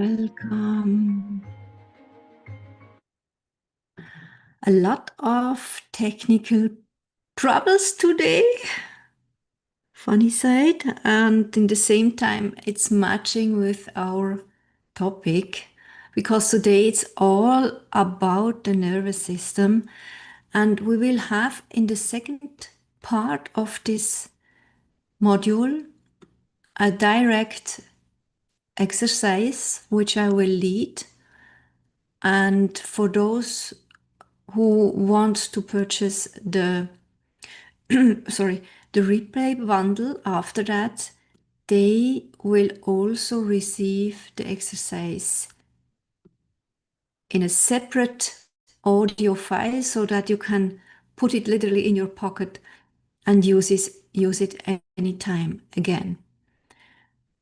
Welcome. A lot of technical troubles today, funny side, and in the same time, it's matching with our topic because today it's all about the nervous system, and we will have in the second part of this module a direct exercise which I will lead. And for those who want to purchase the the replay bundle after that, they will also receive the exercise in a separate audio file so that you can put it literally in your pocket and use it anytime again.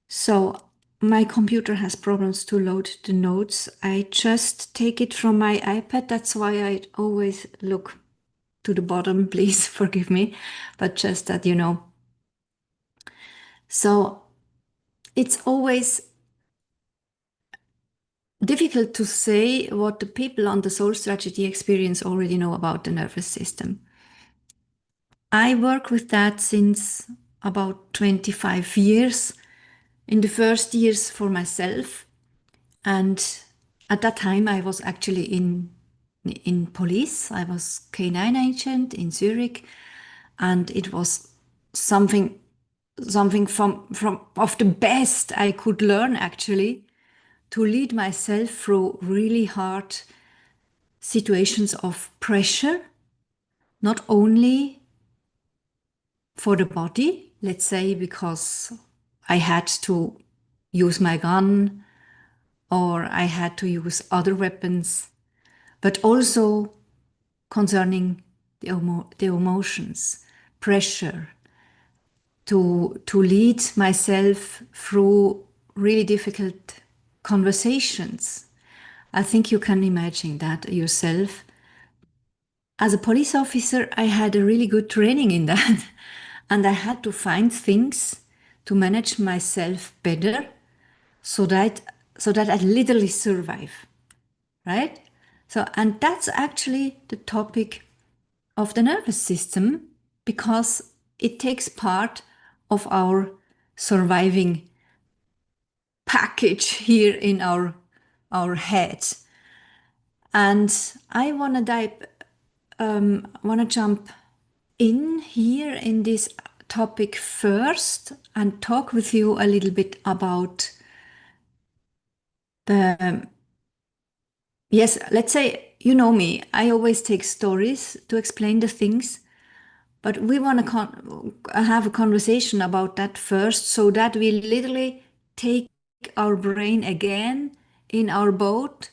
So my computer has problems to load the notes. I just take it from my iPad. That's why I always look to the bottom. Please forgive me, but just that you know. So it's always difficult to say what the people on the Soul Strategy Experience already know about the nervous system. I work with that since about 25 years. In the first years for myself, and at that time I was actually in police. I was K9 agent in Zurich, and it was something from of the best I could learn actually, to lead myself through really hard situations of pressure, not only for the body, let's say because I had to use my gun or I had to use other weapons, but also concerning the emotions, pressure, to lead myself through really difficult conversations. I think you can imagine that yourself. As a police officer, I had a really good training in that. And I had to find things to manage myself better so that I literally survive. Right? So, and that's actually the topic of the nervous system because it takes part of our surviving package here in our head. And I want to jump in here in this topic first and talk with you a little bit about the, yes, let's say, you know me, I always take stories to explain the things, but we want to have a conversation about that first so that we literally take our brain again in our boat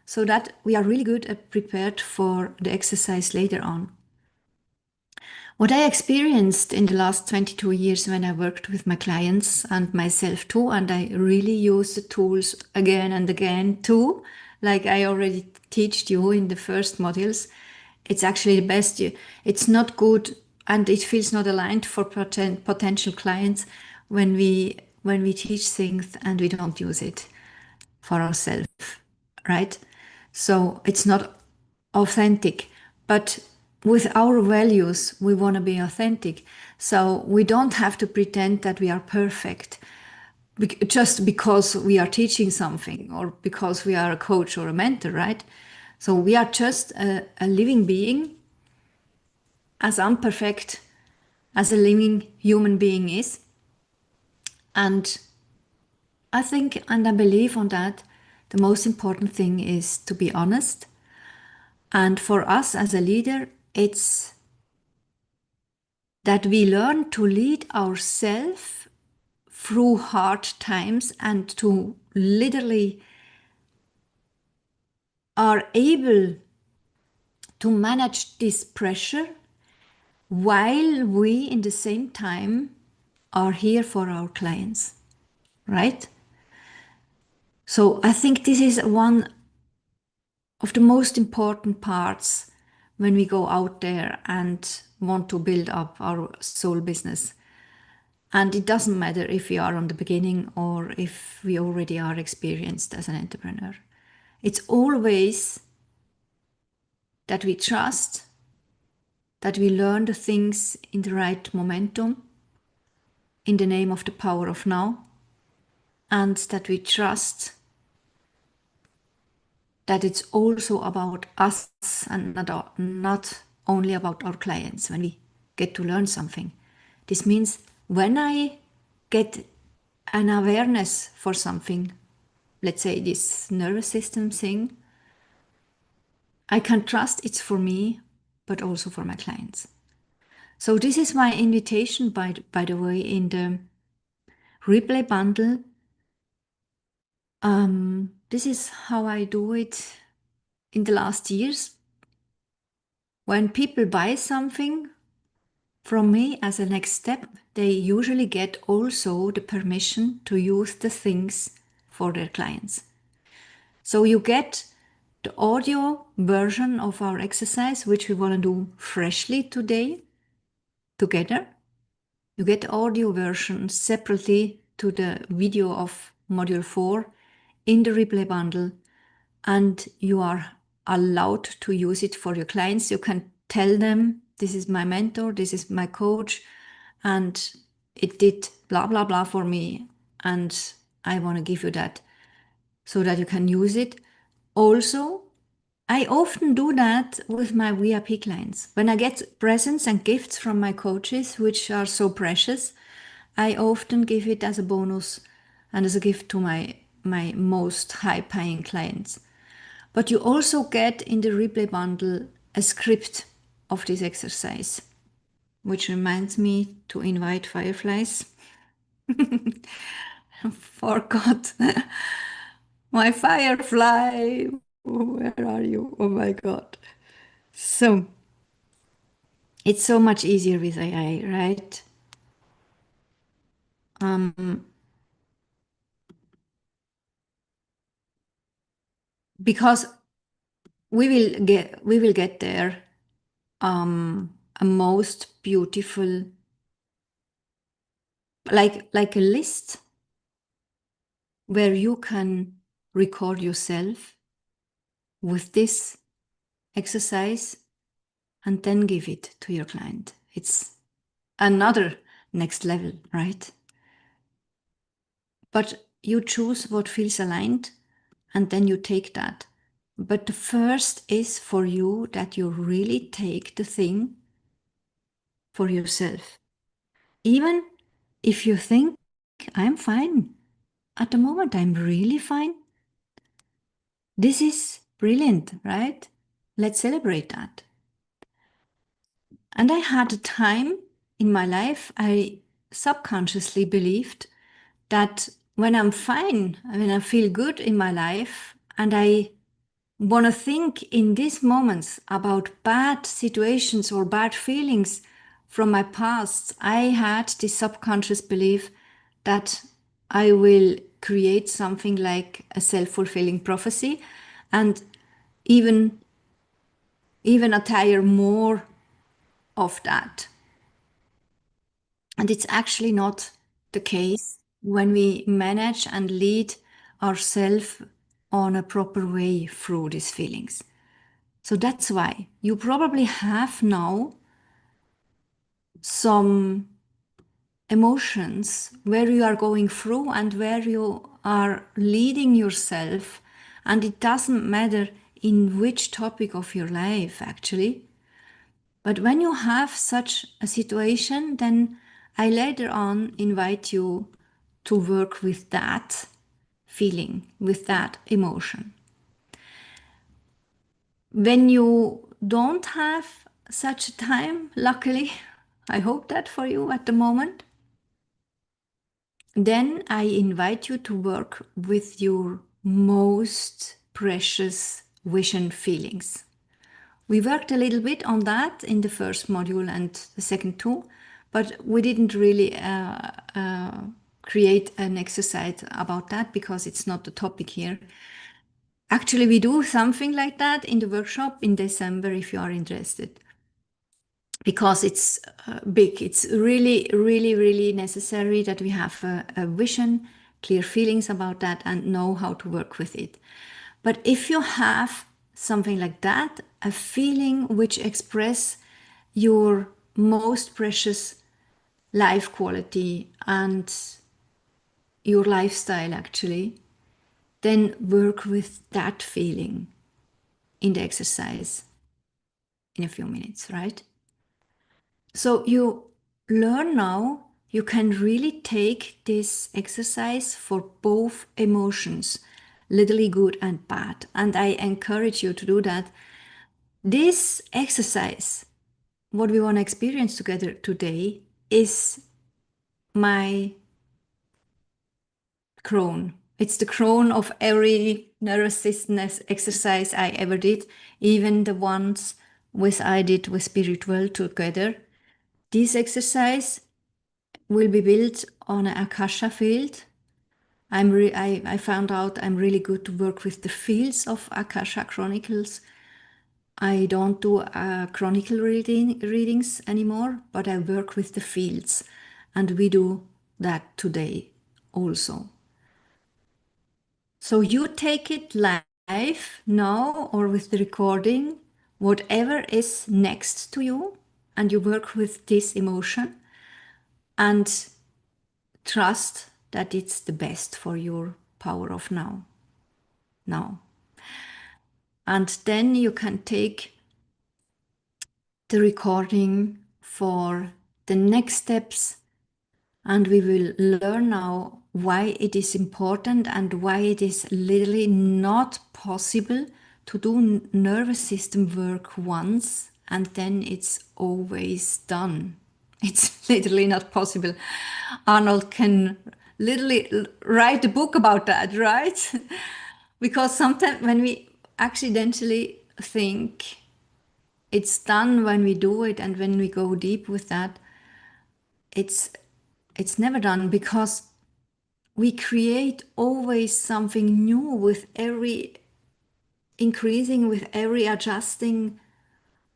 so that we are really good at prepared for the exercise later on. What I experienced in the last 22 years when I worked with my clients and myself too, and I really use the tools again and again too, like I already taught you in the first modules, it's actually the best. It's not good and it feels not aligned for potential clients when we teach things and we don't use it for ourselves, right? So it's not authentic. But with our values, we want to be authentic. So we don't have to pretend that we are perfect just because we are teaching something or because we are a coach or a mentor, right? So we are just a living being, as imperfect as a living human being is. And I think and I believe on that, the most important thing is to be honest. And for us as a leader, it's that we learn to lead ourselves through hard times and to literally are able to manage this pressure while we in the same time are here for our clients, right? So I think this is one of the most important parts when we go out there and want to build up our soul business. And it doesn't matter if we are on the beginning or if we already are experienced as an entrepreneur. It's always that we trust, that we learn the things in the right momentum, in the name of the power of now, and that we trust that it's also about us and not only about our clients when we get to learn something. This means when I get an awareness for something, let's say this nervous system thing, I can trust it's for me, but also for my clients. So this is my invitation, by the way, in the replay bundle. This is how I do it in the last years. When people buy something from me as a next step, they usually get also the permission to use the things for their clients. So you get the audio version of our exercise, which we want to do freshly today together. You get the audio version separately to the video of module 4 in the replay bundle, and you are allowed to use it for your clients. You can tell them, this is my mentor, this is my coach, and it did blah, blah, blah for me, and I want to give you that so that you can use it. Also, I often do that with my VIP clients. When I get presents and gifts from my coaches, which are so precious, I often give it as a bonus and as a gift to my most high-paying clients. But you also get in the replay bundle a script of this exercise, which reminds me to invite fireflies. Forgot my firefly. Where are you? Oh my God. So it's so much easier with AI, right? Because we will get there a most beautiful, like a list where you can record yourself with this exercise and then give it to your client. It's another next level, right? But you choose what feels aligned and then you take that. But the first is for you that you really take the thing for yourself. Even if you think, I'm fine. At the moment, I'm really fine. This is brilliant, right? Let's celebrate that. And I had a time in my life, I subconsciously believed that when I'm fine, when I feel good in my life, and I want to think in these moments about bad situations or bad feelings from my past, I had this subconscious belief that I will create something like a self-fulfilling prophecy and even attire more of that. And it's actually not the case when we manage and lead ourselves on a proper way through these feelings. So that's why you probably have now some emotions where you are going through and where you are leading yourself. And it doesn't matter in which topic of your life, actually. But when you have such a situation, then I later on invite you to work with that feeling, with that emotion. When you don't have such a time, luckily, I hope that for you at the moment, then I invite you to work with your most precious vision feelings. We worked a little bit on that in the first module and the second two, but we didn't really create an exercise about that because it's not the topic here. Actually, we do something like that in the workshop in December if you are interested. because it's big. It's really, really, really necessary that we have a vision, clear feelings about that, and know how to work with it. But if you have something like that, a feeling which express your most precious life quality and your lifestyle actually, then work with that feeling in the exercise in a few minutes, right? So you learn now you can really take this exercise for both emotions, literally good and bad. And I encourage you to do that. This exercise, what we want to experience together today, is my crown. It's the crown of every nervous system exercise I ever did, even the ones which I did with spiritual together. This exercise will be built on an Akasha field. I found out I'm really good to work with the fields of Akasha Chronicles. I don't do chronicle readings anymore, but I work with the fields, and we do that today also. So you take it live now or with the recording, whatever is next to you, and you work with this emotion and trust that it's the best for your power of now. Now. And then you can take the recording for the next steps, and we will learn now why it is important and why it is literally not possible to do nervous system work once and then it's always done. It's literally not possible. Arnold can literally write a book about that, right? Because sometimes when we accidentally think it's done when we do it and when we go deep with that, it's it's never done because we create always something new with every increasing, with every adjusting,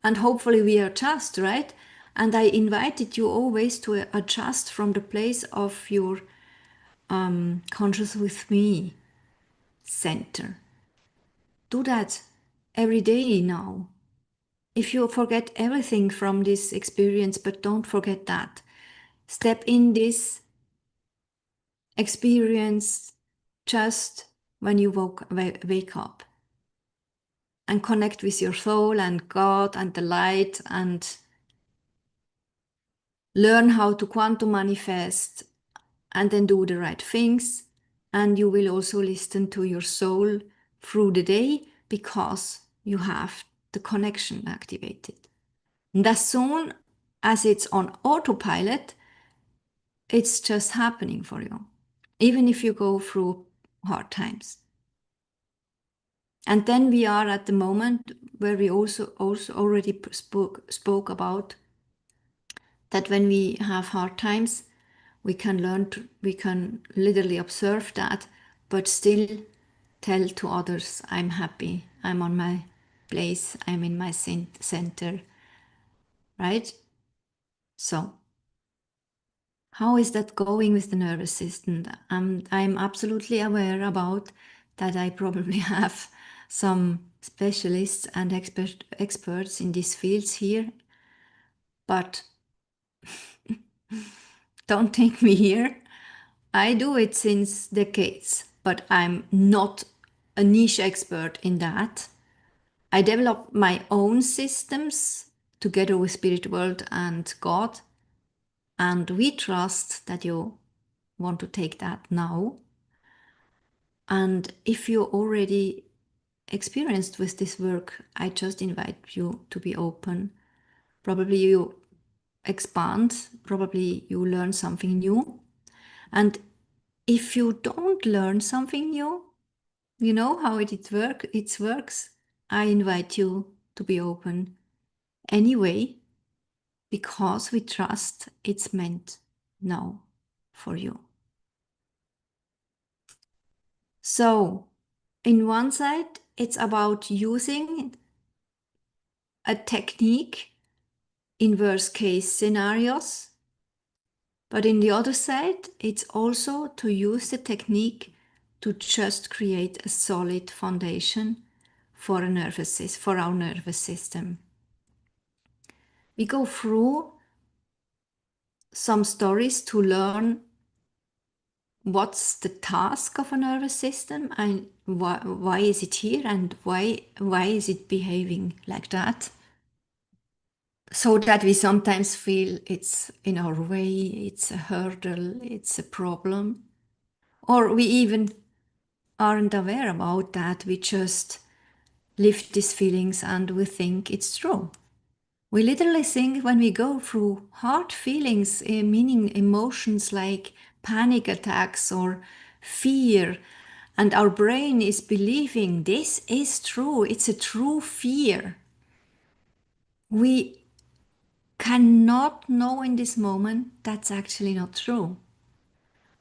and hopefully we adjust, right? And I invited you always to adjust from the place of your conscious with me center. Do that every day now. If you forget everything from this experience, but don't forget that. Step in this experience just when you wake up and connect with your soul and God and the light and learn how to quantum manifest and then do the right things. And you will also listen to your soul through the day because you have the connection activated. And as soon as it's on autopilot, it's just happening for you, even if you go through hard times. And then we are at the moment where we also already spoke about that when we have hard times, we can we can literally observe that, but still tell to others, I'm happy, I'm on my place, I'm in my center, right? So, how is that going with the nervous system? I'm absolutely aware about that I probably have some specialists and experts in these fields here, but don't take me here. I do it since decades, but I'm not a niche expert in that. I developed my own systems together with Spirit World and God, and we trust that you want to take that now. And if you're already experienced with this work, I just invite you to be open. Probably you expand, probably you learn something new. And if you don't learn something new, you know how it works. I invite you to be open anyway, because we trust it's meant now for you. So, in one side, it's about using a technique in worst case scenarios. But in the other side, it's also to use the technique to just create a solid foundation for for our nervous system. We go through some stories to learn what's the task of a nervous system and why is it here and why is it behaving like that, so that we sometimes feel it's in our way, it's a hurdle, it's a problem, or we even aren't aware about that. We just live these feelings and we think it's true. We literally think when we go through hard feelings, meaning emotions like panic attacks or fear, and our brain is believing this is true, it's a true fear. We cannot know in this moment that's actually not true.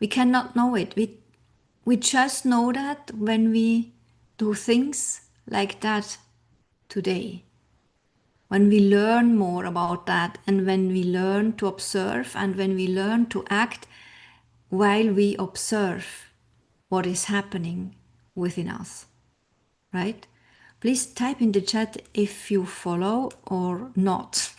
We cannot know it. We just know that when we do things like that today. When we learn more about that, and when we learn to observe, and when we learn to act while we observe what is happening within us, right? Please type in the chat if you follow or not.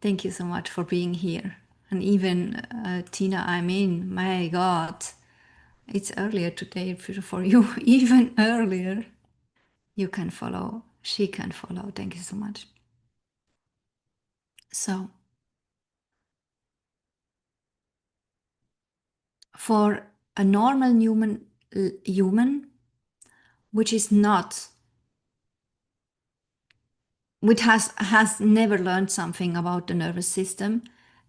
Thank you so much for being here. And even Tina, I mean, my God, it's earlier today for you, even earlier. You can follow, she can follow. Thank you so much. So, for a normal human, which is not, which has never learned something about the nervous system,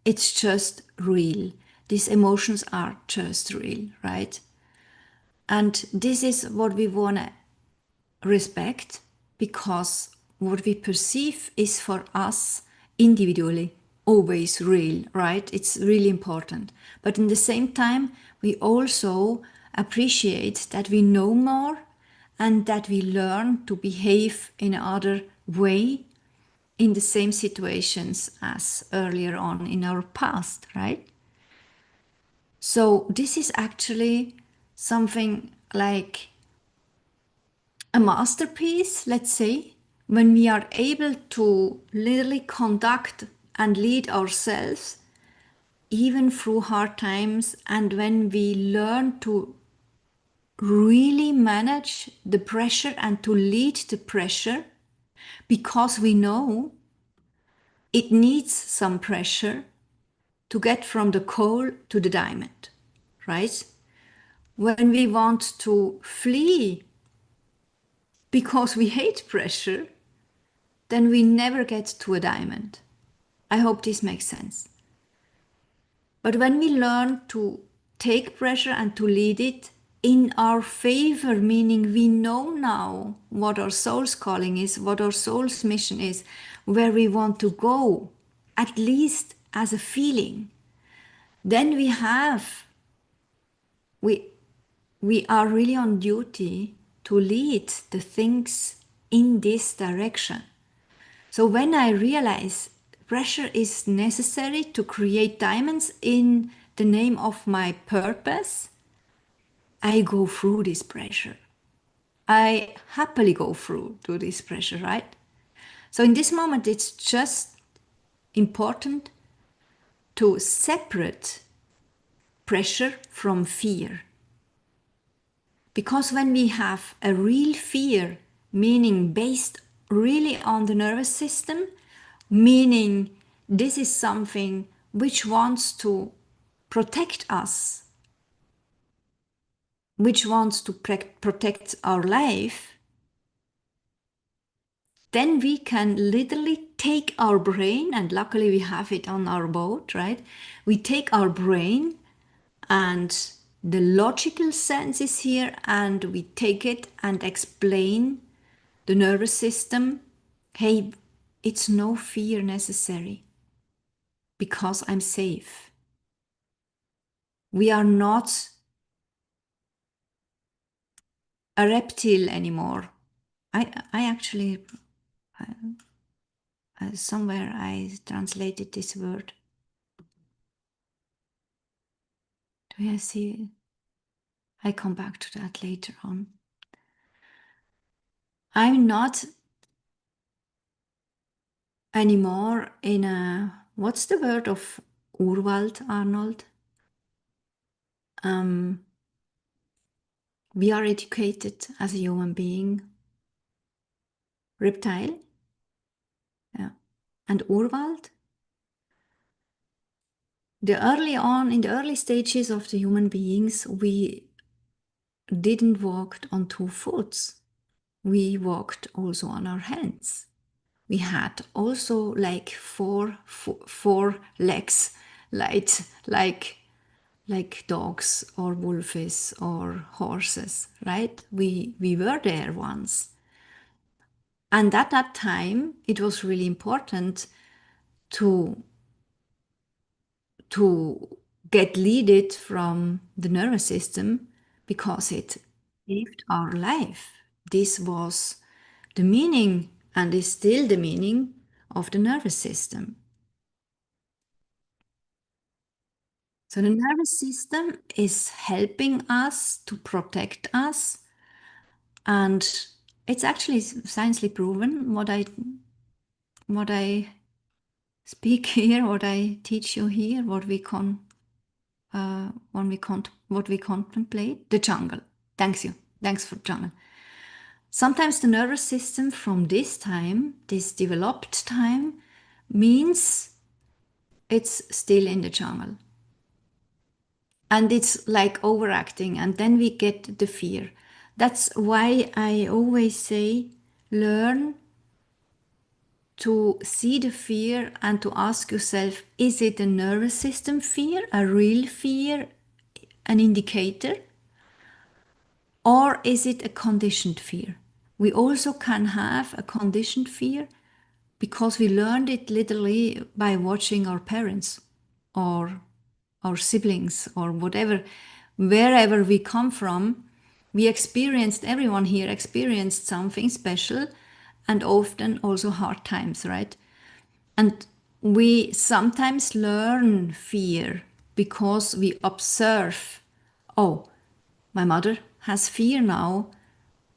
it's just real. These emotions are just real, right? And this is what we want to respect, because what we perceive is for us individually always real, right? It's really important. But in the same time, we also appreciate that we know more and that we learn to behave in another way in the same situations as earlier on in our past, right? So this is actually something like a masterpiece, let's say, when we are able to literally conduct and lead ourselves even through hard times, and when we learn to really manage the pressure and to lead the pressure, because we know it needs some pressure to get from the coal to the diamond, right? When we want to flee because we hate pressure, then we never get to a diamond. I hope this makes sense. But when we learn to take pressure and to lead it in our favor, meaning we know now what our soul's calling is, what our soul's mission is, where we want to go, at least as a feeling, then we we are really on duty to lead the things in this direction. So when I realize pressure is necessary to create diamonds in the name of my purpose, I go through this pressure. I happily go through to this pressure, right? So in this moment, it's just important to separate pressure from fear. Because when we have a real fear, meaning based really on the nervous system, meaning this is something which wants to protect us, which wants to protect our life, then we can literally take our brain, and luckily we have it on our boat, right? We take our brain and the logical sense is here, and we take it and explain the nervous system, hey, it's no fear necessary because I'm safe. We are not a reptile anymore. I actually somewhere I translated this word. Do I see it? I come back to that later on. I'm not anymore in a, what's the word of Urwald, Arnold? We are educated as a human being. Reptile? Yeah. And Urwald? In the early stages of the human beings, we didn't walk on two foots. We walked also on our hands. We had also like four legs, like dogs or wolves or horses, right? We were there once. And at that time, it was really important to to get leaded from the nervous system because it saved our life. This was the meaning and is still the meaning of the nervous system. So the nervous system is helping us to protect us, and it's actually scientifically proven what I speak here, what I teach you here, what we contemplate, the jungle. Thanks for jungle. Sometimes the nervous system from this time, this developed time, means it's still in the jungle. And it's like overacting, and then we get the fear. That's why I always say learn to see the fear and to ask yourself, is it a nervous system fear, a real fear, an indicator? Or is it a conditioned fear? We also can have a conditioned fear because we learned it literally by watching our parents or our siblings or whatever, wherever we come from. Everyone here experienced something special and often also hard times, right? And we sometimes learn fear because we observe, oh, my mother has fear now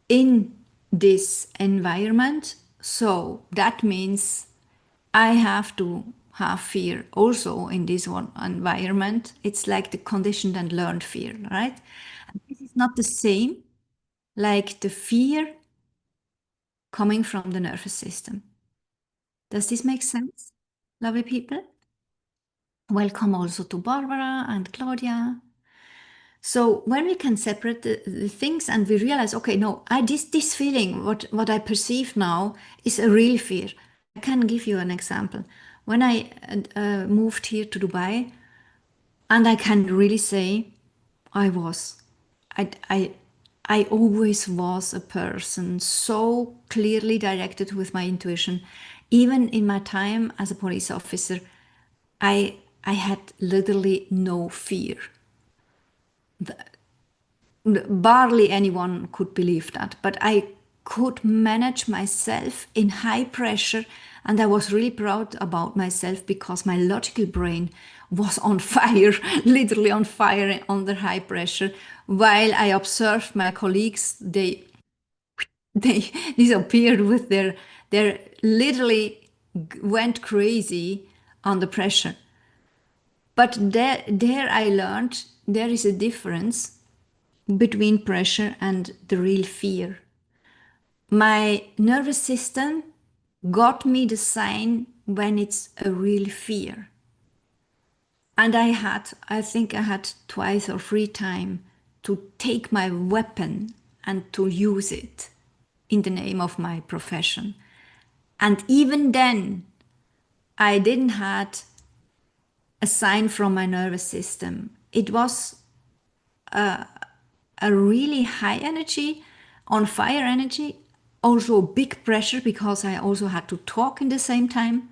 in this environment. So that means I have to have fear also in this one environment. It's like the conditioned and learned fear, right? And this is not the same like the fear coming from the nervous system. Does this make sense, lovely people? Welcome also to Barbara and Claudia. So when we can separate the things and we realize, okay, no, this feeling, what I perceive now is a real fear. I can give you an example. When I moved here to Dubai, and I can really say I was, I, I, I always was a person so clearly directed with my intuition. Even in my time as a police officer, I had literally no fear. Barely anyone could believe that, but I could manage myself in high pressure, and I was really proud about myself because my logical brain was on fire, literally on fire under high pressure, while I observed my colleagues. They disappeared with their literally went crazy under pressure. But there I learned there is a difference between pressure and the real fear. My nervous system got me the sign when it's a real fear. And I think I had twice or three times to take my weapon and to use it in the name of my profession. And even then, I didn't had a sign from my nervous system. It was a really high energy, on fire energy, also big pressure because I also had to talk in the same time.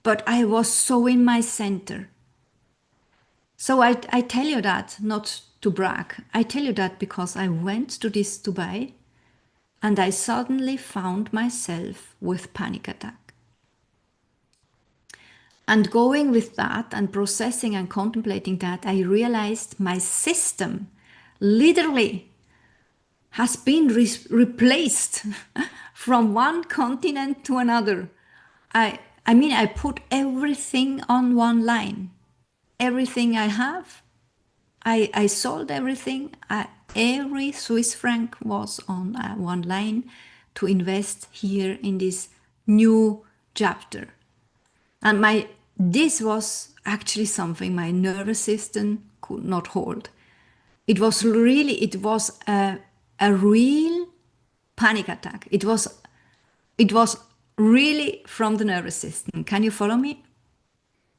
But I was so in my center. So I tell you that not to brag. I tell you that because I went to this Dubai and I suddenly found myself with panic attack. And going with that and processing and contemplating that, I realized my system literally has been replaced from one continent to another. I mean, I put everything on one line. Everything I have, I sold everything. Every Swiss franc was on one line to invest here in this new chapter. And this was actually something my nervous system could not hold. It was a real panic attack. It was really from the nervous system. Can you follow me?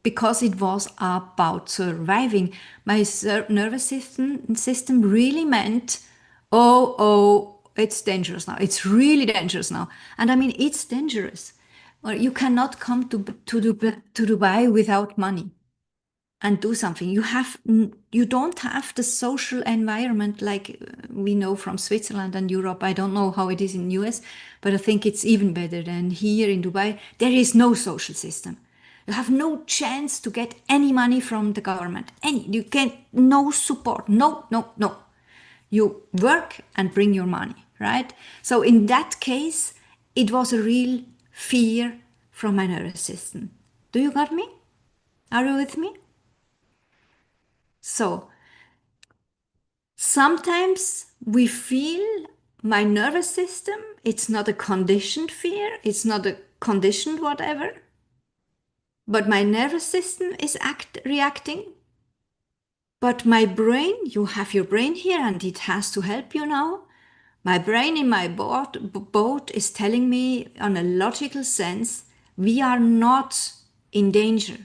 Because it was about surviving. My nervous system really meant, oh, it's dangerous now. It's really dangerous now. And I mean, it's dangerous. Or you cannot come to Dubai without money and do something. You don't have the social environment like we know from Switzerland and Europe. I don't know how it is in US, but I think it's even better than here in Dubai. There is no social system. You have no chance to get any money from the government. You get no support. No, no, no. You work and bring your money, right? So in that case, it was a real fear from my nervous system. Do you got me? Are you with me? So sometimes we feel my nervous system, it's not a conditioned fear, it's not a conditioned whatever, but my nervous system is reacting. But my brain, you have your brain here and it has to help you now. My brain in my boat is telling me on a logical sense, we are not in danger.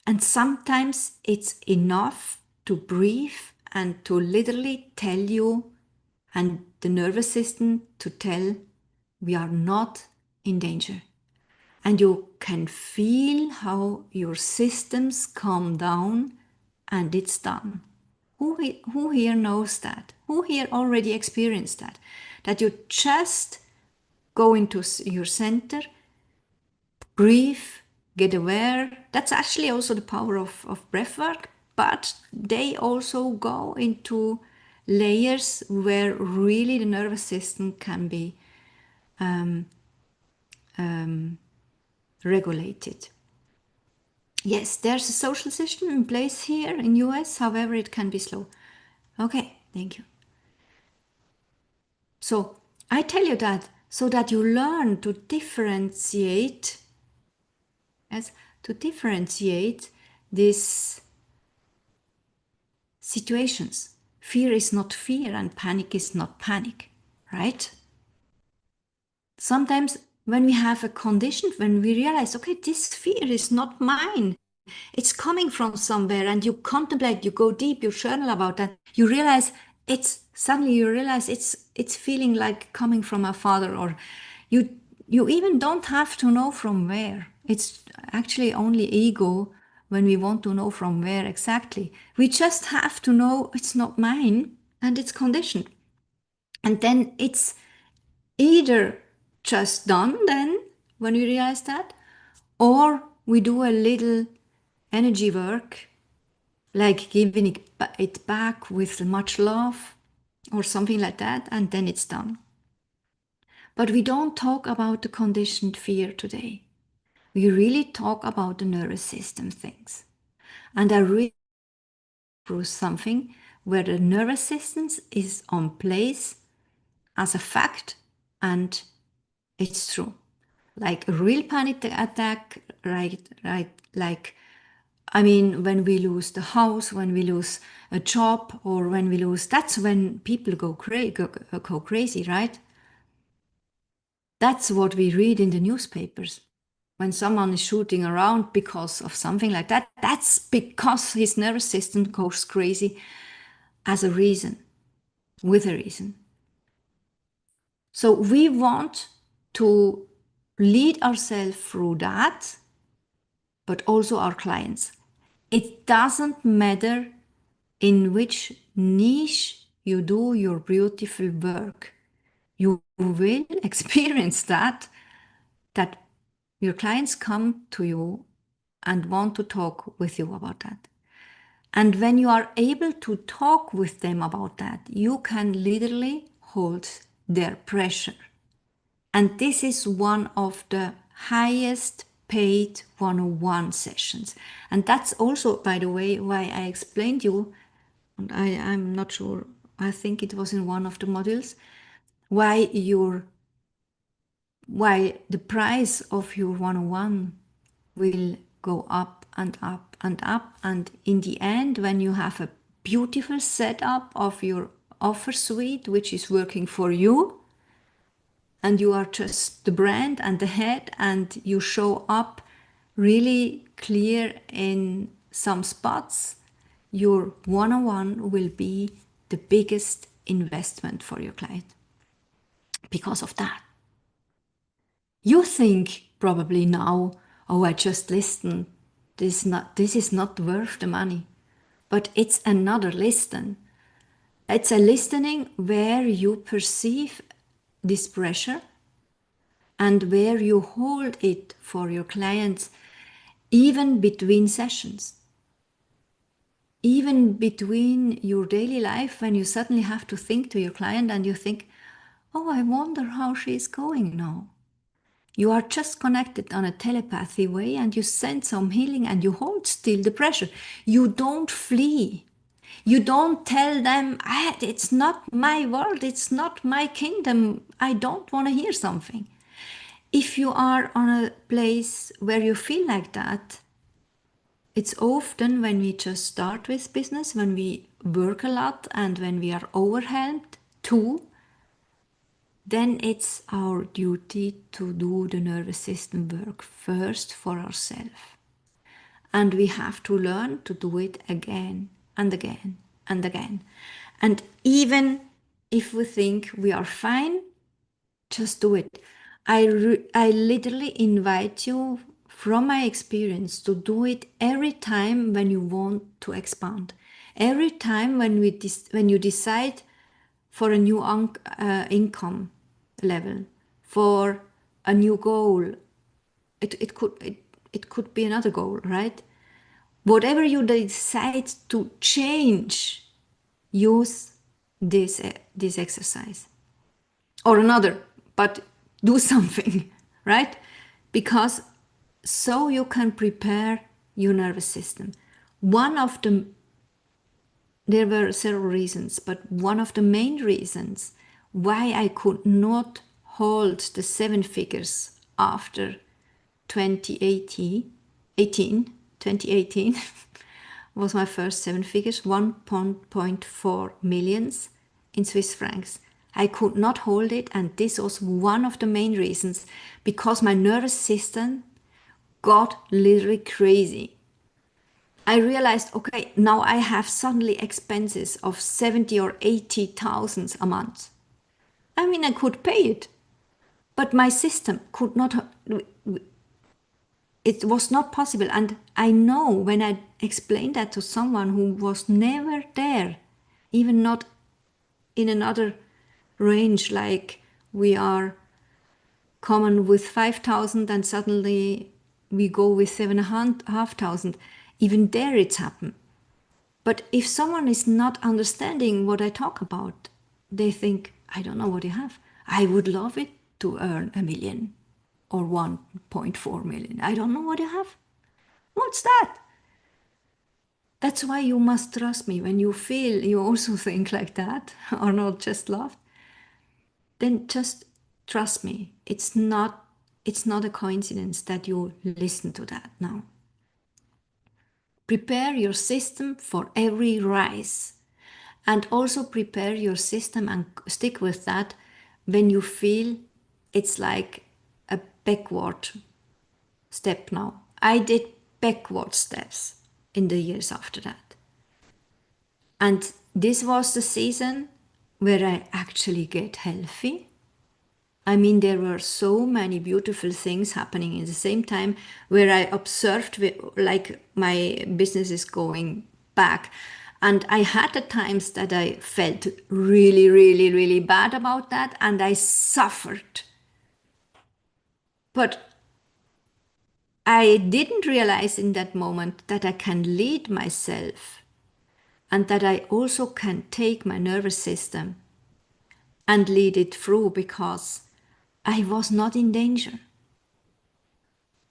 And sometimes it's enough to breathe and to literally tell you and the nervous system to tell we are not in danger. And you can feel how your systems calm down and it's done. Who here knows that? Who here already experienced that? That you just go into your center, breathe, get aware. That's actually also the power of breath work, but they also go into layers where really the nervous system can be regulated. Yes, there's a social system in place here in US, however, it can be slow. Okay, thank you. So I tell you that so that you learn to differentiate, yes, to differentiate these situations. Fear is not fear and panic is not panic, right? Sometimes when we have a condition, when we realize, okay, this fear is not mine, it's coming from somewhere, and you contemplate, you go deep, you journal about that, you realize it's feeling like coming from a father, or you even don't have to know from where. It's actually only ego when we want to know from where exactly. We just have to know it's not mine and it's conditioned. And then it's either just done then when we realize that, or we do a little energy work, like giving it back with much love or something like that, and then it's done. But we don't talk about the conditioned fear today. We really talk about the nervous system things. And I really through something where the nervous system is on place as a fact and it's true. Like a real panic attack, right, like I mean, when we lose the house, when we lose a job, or when we lose, that's when people go crazy, right? That's what we read in the newspapers. When someone is shooting around because of something like that, that's because his nervous system goes crazy as a reason, with a reason. So we want to lead ourselves through that, but also our clients. It doesn't matter in which niche you do your beautiful work. you will experience that your clients come to you and want to talk with you about that. And when you are able to talk with them about that, you can literally hold their pressure. And this is one of the highest paid one-on-one sessions. And that's also, by the way, why I explained you, and I'm not sure, I think it was in one of the modules, why the price of your one-on-one will go up and up and up. And in the end, when you have a beautiful setup of your offer suite, which is working for you, and you are just the brand and the head, and you show up really clear in some spots, your one-on-one will be the biggest investment for your client because of that. You think probably now, oh, I just listened. This is not worth the money. But it's another listen. It's a listening where you perceive this pressure and where you hold it for your clients, even between sessions. Even between your daily life, when you suddenly have to think to your client and you think, oh, I wonder how she's going now. You are just connected on a telepathy way and you send some healing and you hold still the pressure. You don't flee. You don't tell them, it's not my world, it's not my kingdom, I don't want to hear something. If you are on a place where you feel like that, it's often when we just start with business, when we work a lot and when we are overwhelmed too, then it's our duty to do the nervous system work first for ourselves. And we have to learn to do it again and again and again. And even if we think we are fine, just do it. I literally invite you from my experience to do it every time when you want to expand. Every time when you decide for a new income level, for a new goal. It could be another goal, right? Whatever you decide to change, use this exercise or another, but do something, right? Because so you can prepare your nervous system. There were several reasons, but one of the main reasons why I could not hold the seven figures after 2018 was my first seven figures, 1.4 millions in Swiss francs. I could not hold it, and this was one of the main reasons, because my nervous system got literally crazy. I realized, okay, now I have suddenly expenses of 70 or 80,000 a month. I mean, I could pay it, but my system could not, it was not possible. And I know when I explained that to someone who was never there, even not in another range, like we are common with 5,000 and suddenly we go with 7,500, even there it's happened. But if someone is not understanding what I talk about, they think, I don't know what you have. I would love it to earn 1 million or 1.4 million. I don't know what you have. What's that? That's why you must trust me. When you feel you also think like that, or not just laugh, then just trust me. It's not a coincidence that you listen to that now. Prepare your system for every rise. And also prepare your system and stick with that when you feel it's like a backward step now. I did backward steps in the years after that. And this was the season where I actually get healthy. I mean, there were so many beautiful things happening in the same time where I observed like my business is going back. And I had the times that I felt really, really, really bad about that, and I suffered. But I didn't realize in that moment that I can lead myself and that I also can take my nervous system and lead it through because I was not in danger.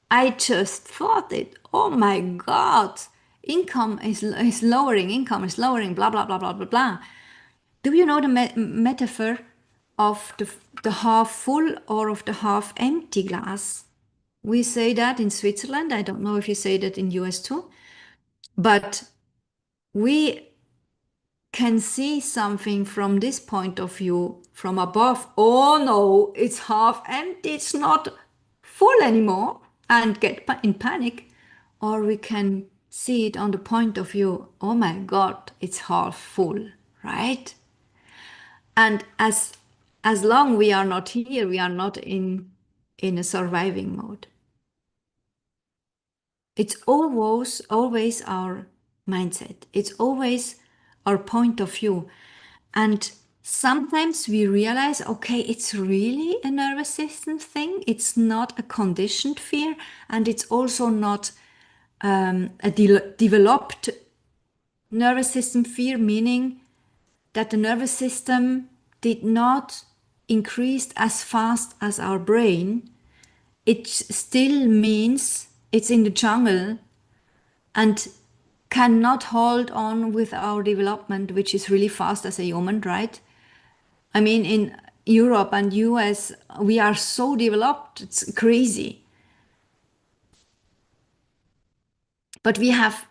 I just thought it, oh my God, income is lowering, blah, blah, blah, blah, blah, blah. Do you know the metaphor of the half full or of the half empty glass? We say that in Switzerland. I don't know if you say that in US too, but we can see something from this point of view from above. Oh no, it's half empty, it's not full anymore, and get in panic. Or we can see it on the point of view, oh my God, it's half full, right? And as long we are not here, we are not in a surviving mode. It's always our mindset. It's always our point of view. And sometimes we realize, okay, it's really a nervous system thing. It's not a conditioned fear, and it's also not a developed nervous system fear, meaning that the nervous system did not increase as fast as our brain. It still means it's in the jungle and cannot hold on with our development, which is really fast as a human, right? I mean, in Europe and US, we are so developed, it's crazy. But we have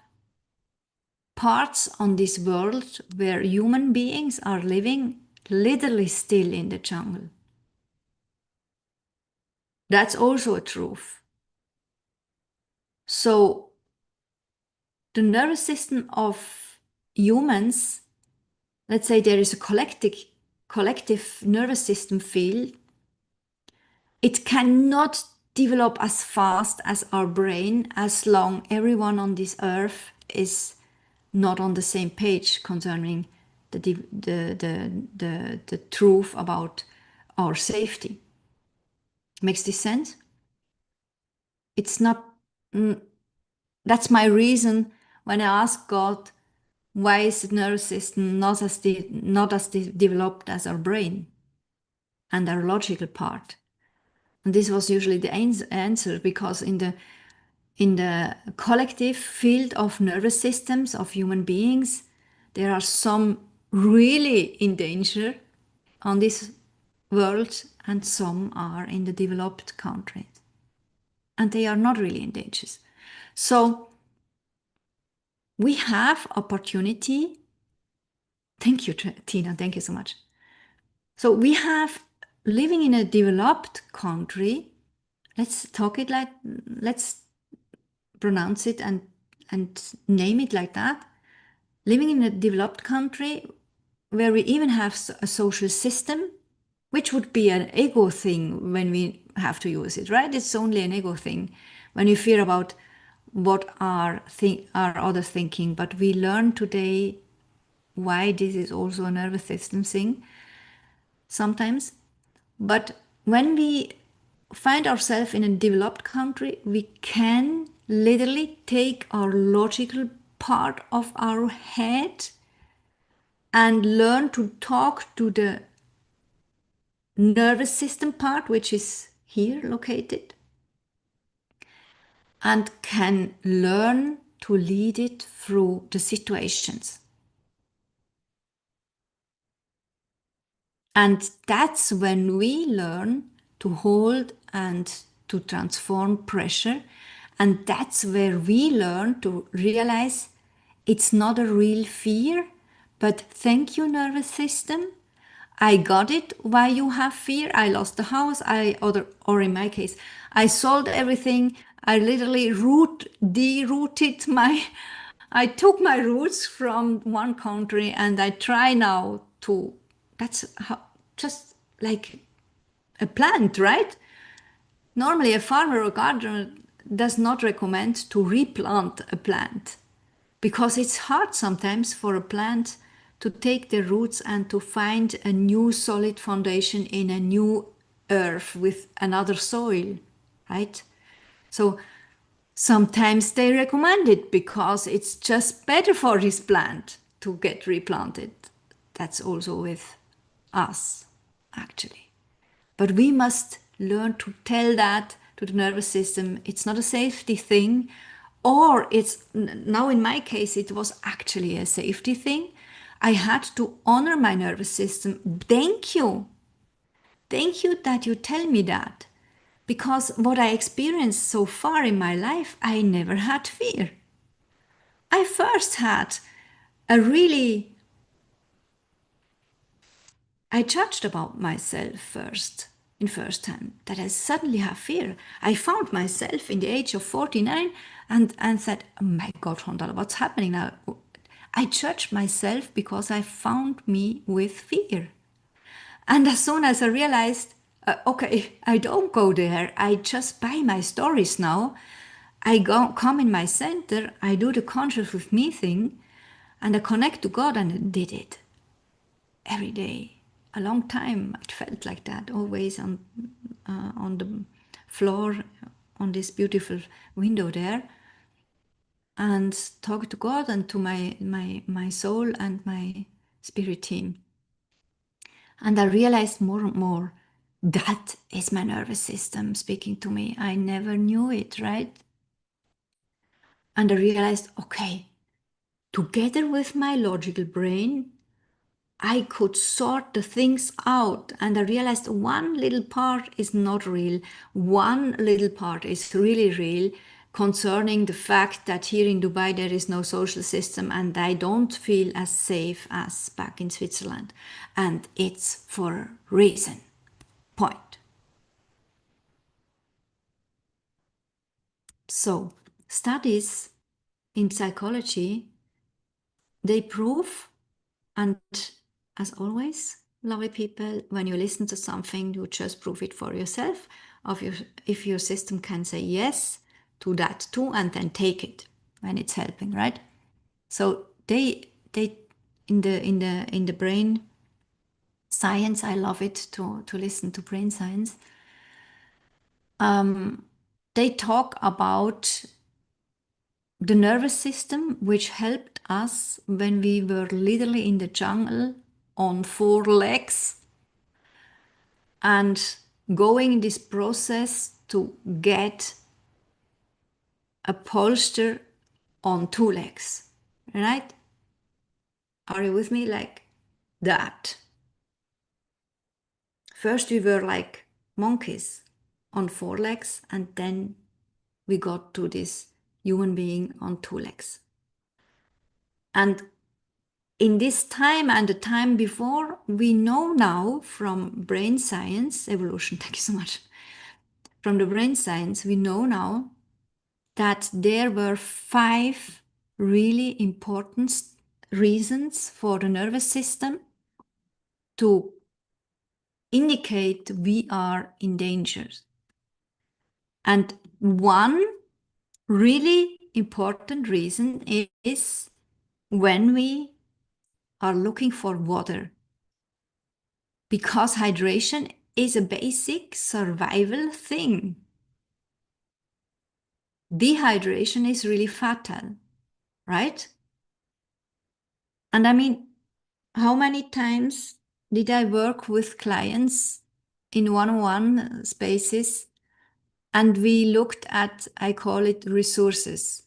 parts on this world where human beings are living literally still in the jungle. That's also a truth. So the nervous system of humans, let's say there is a collective nervous system field, it cannot develop as fast as our brain as long everyone on this earth is not on the same page concerning the truth about our safety. Makes this sense? It's not, that's my reason when I ask God, why is the nervous system not as developed as our brain and our logical part? And this was usually the answer, because in the collective field of nervous systems of human beings, there are some really in danger on this world, and some are in the developed countries. And they are not really in danger. So we have opportunity. Thank you, Tina. Thank you so much. So we have, living in a developed country, let's talk it like, let's pronounce it and name it like that. Living in a developed country where we even have a social system, which would be an ego thing when we have to use it, right? It's only an ego thing when you fear about what are others thinking. But we learn today why this is also a nervous system thing sometimes. But when we find ourselves in a developed country, we can literally take our logical part of our head and learn to talk to the nervous system part, which is here located, and can learn to lead it through the situations. And that's when we learn to hold and to transform pressure. And that's where we learn to realize it's not a real fear, but thank you, nervous system. I got it why you have fear. I lost the house, or in my case, I sold everything. I literally derooted I took my roots from one country, and I try now to, that's how, just like a plant, right? Normally a farmer or gardener does not recommend to replant a plant. because it's hard sometimes for a plant to take the roots and to find a new solid foundation in a new earth with another soil, right? So sometimes they recommend it because it's just better for this plant to get replanted. That's also with us, actually. But we must learn to tell that to the nervous system. It's not a safety thing, or it's now in my case, it was actually a safety thing. I had to honor my nervous system. Thank you. Thank you that you tell me that. Because what I experienced so far in my life, I never had fear. I first had a really, I judged about myself first, in first time, that I suddenly have fear. I found myself in the age of 49 and said, oh my God, Rondal, what's happening now? I judged myself because I found me with fear. And as soon as I realized, okay, I don't go there, I just buy my stories now. I come in my center, I do the conscious with me thing, and I connect to God, and I did it every day. A long time it felt like that, always on the floor, on this beautiful window there, and talk to God and to my soul and my spirit team. And I realized more and more that is my nervous system speaking to me. I never knew it, right? And I realized, okay, together with my logical brain, I could sort the things out. And I realized one little part is not real. One little part is really real concerning the fact that here in Dubai there is no social system and I don't feel as safe as back in Switzerland. And it's for a reason. Point. So, studies in psychology, they prove, and as always, lovely people, when you listen to something, you just prove it for yourself. If your system can say yes to that too, and then take it when it's helping, right? So they in the brain science, I love it to listen to brain science. They talk about the nervous system, which helped us when we were literally in the jungle on four legs and going this process to get a posture on two legs, right? Are you with me? Like that. First, we were like monkeys on four legs, and then we got to this human being on two legs. And in this time and the time before, we know now from brain science, evolution, thank you so much. From the brain science, we know now that there were 5 really important reasons for the nervous system to indicate we are in danger. And one really important reason is when we are looking for water, because hydration is a basic survival thing. Dehydration is really fatal, right? And I mean, how many times did I work with clients in one-on-one spaces and we looked at, I call it resources.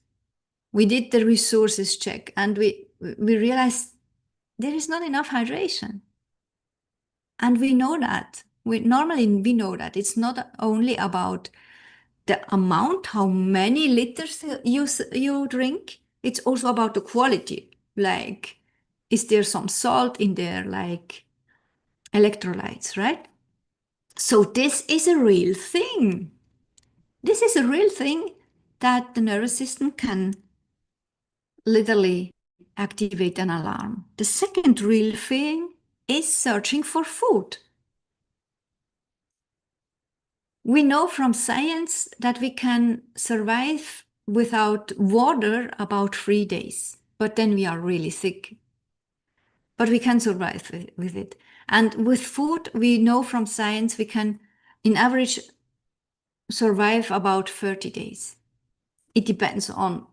We did the resources check and we realized there is not enough hydration. And we know that. We know that. It's not only about the amount, how many liters you drink, it's also about the quality. Like, is there some salt in there, like electrolytes, right? So this is a real thing. This is a real thing that the nervous system can literally activate an alarm. The second real thing is searching for food. We know from science that we can survive without water about 3 days. but then we are really sick. But we can survive with it. And with food, we know from science we can, in average, survive about 30 days. It depends on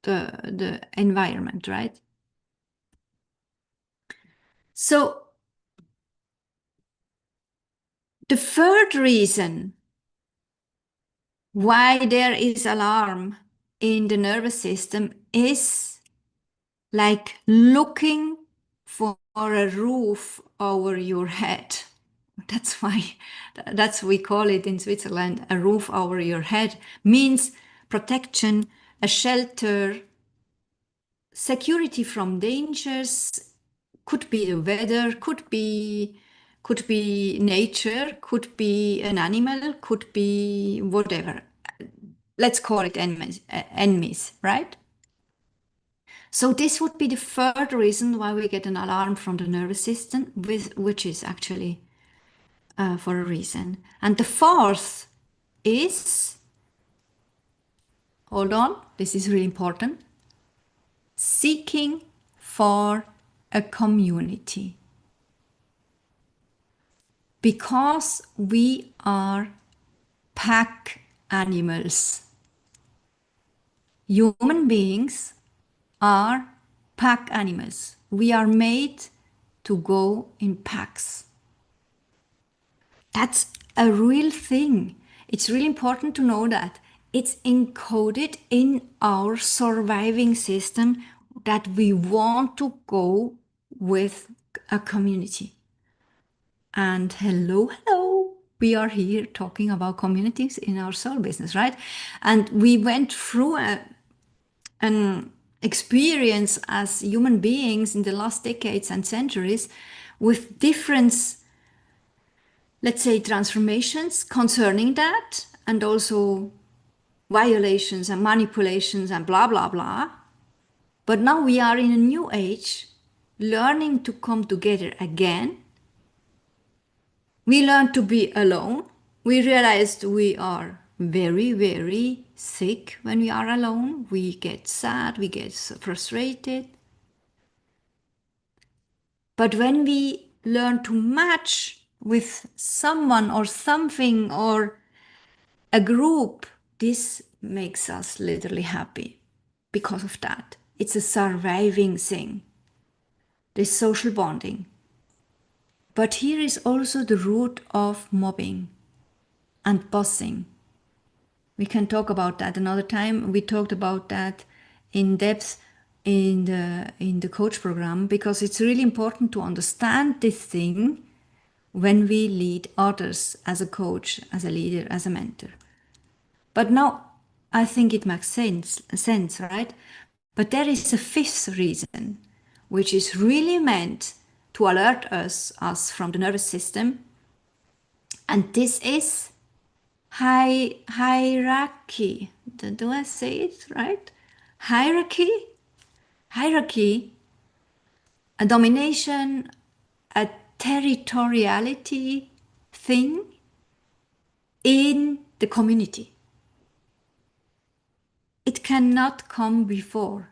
the environment, right? So the third reason why there is alarm in the nervous system is like looking for a roof over your head. That's why we call it in Switzerland a roof over your head. Means protection, a shelter, security from dangers. Could be the weather, could be nature, could be an animal, could be whatever. Let's call it enemies, right? So this would be the third reason why we get an alarm from the nervous system, which is actually for a reason. And the fourth is, hold on, this is really important, seeking for a community. Because we are pack animals. Human beings are pack animals. We are made to go in packs. That's a real thing. It's really important to know that. It's encoded in our surviving system that we want to go with a community. And hello, we are here talking about communities in our soul business, right? And we went through an experience as human beings in the last decades and centuries with different, let's say, transformations concerning that, and also violations and manipulations and blah, blah, blah. But now we are in a new age, learning to come together again. We learned to be alone. We realized we are very, very sick when we are alone. We get sad, we get frustrated. But when we learn to match with someone or something or a group, this makes us literally happy because of that. It's a surviving thing, this social bonding. But here is also the root of mobbing and bossing. We can talk about that another time. We talked about that in depth in the coach program, because it's really important to understand this thing when we lead others as a coach, as a leader, as a mentor. But now I think it makes sense, right? But there is a fifth reason, which is really meant to alert us from the nervous system. And this is hierarchy. Do I say it right? Hierarchy? Hierarchy, a domination, a territoriality thing in the community. It cannot come before.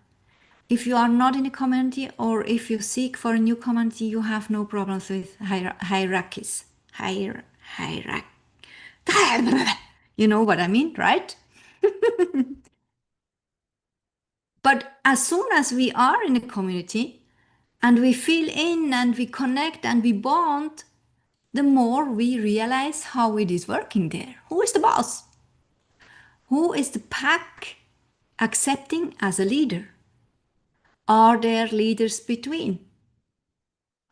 If you are not in a community, or if you seek for a new community, you have no problems with hierarchies. Hierarchy. You know what I mean, right? But as soon as we are in a community and we feel in and we connect and we bond, the more we realize how it is working there. Who is the boss? Who is the pack accepting as a leader? Are there leaders between?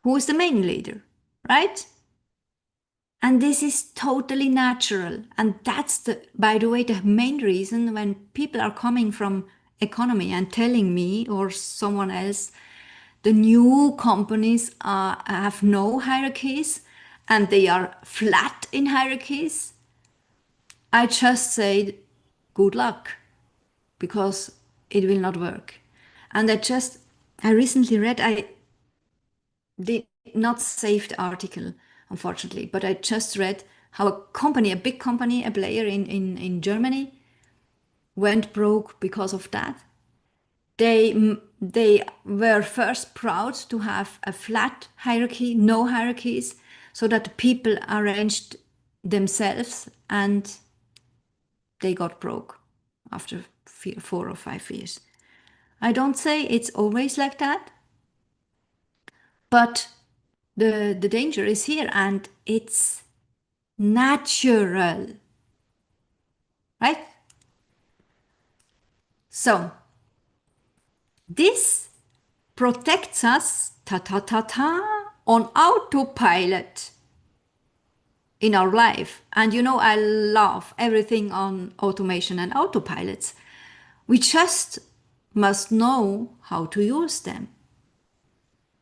Who is the main leader, right? And this is totally natural. And that's by the way, the main reason when people are coming from economy and telling me or someone else, the new companies have no hierarchies and they are flat in hierarchies. I just say, good luck, because it will not work. And I recently read, I did not save the article, unfortunately, but I just read how a company, a big company, a player in Germany went broke because of that. They were first proud to have a flat hierarchy, no hierarchies, so that the people arranged themselves, and they got broke after 4 or 5 years. I don't say it's always like that, but the danger is here, and it's natural, right? So this protects us, ta ta ta ta, on autopilot in our life. And you know, I love everything on automation and autopilots. We just must know how to use them.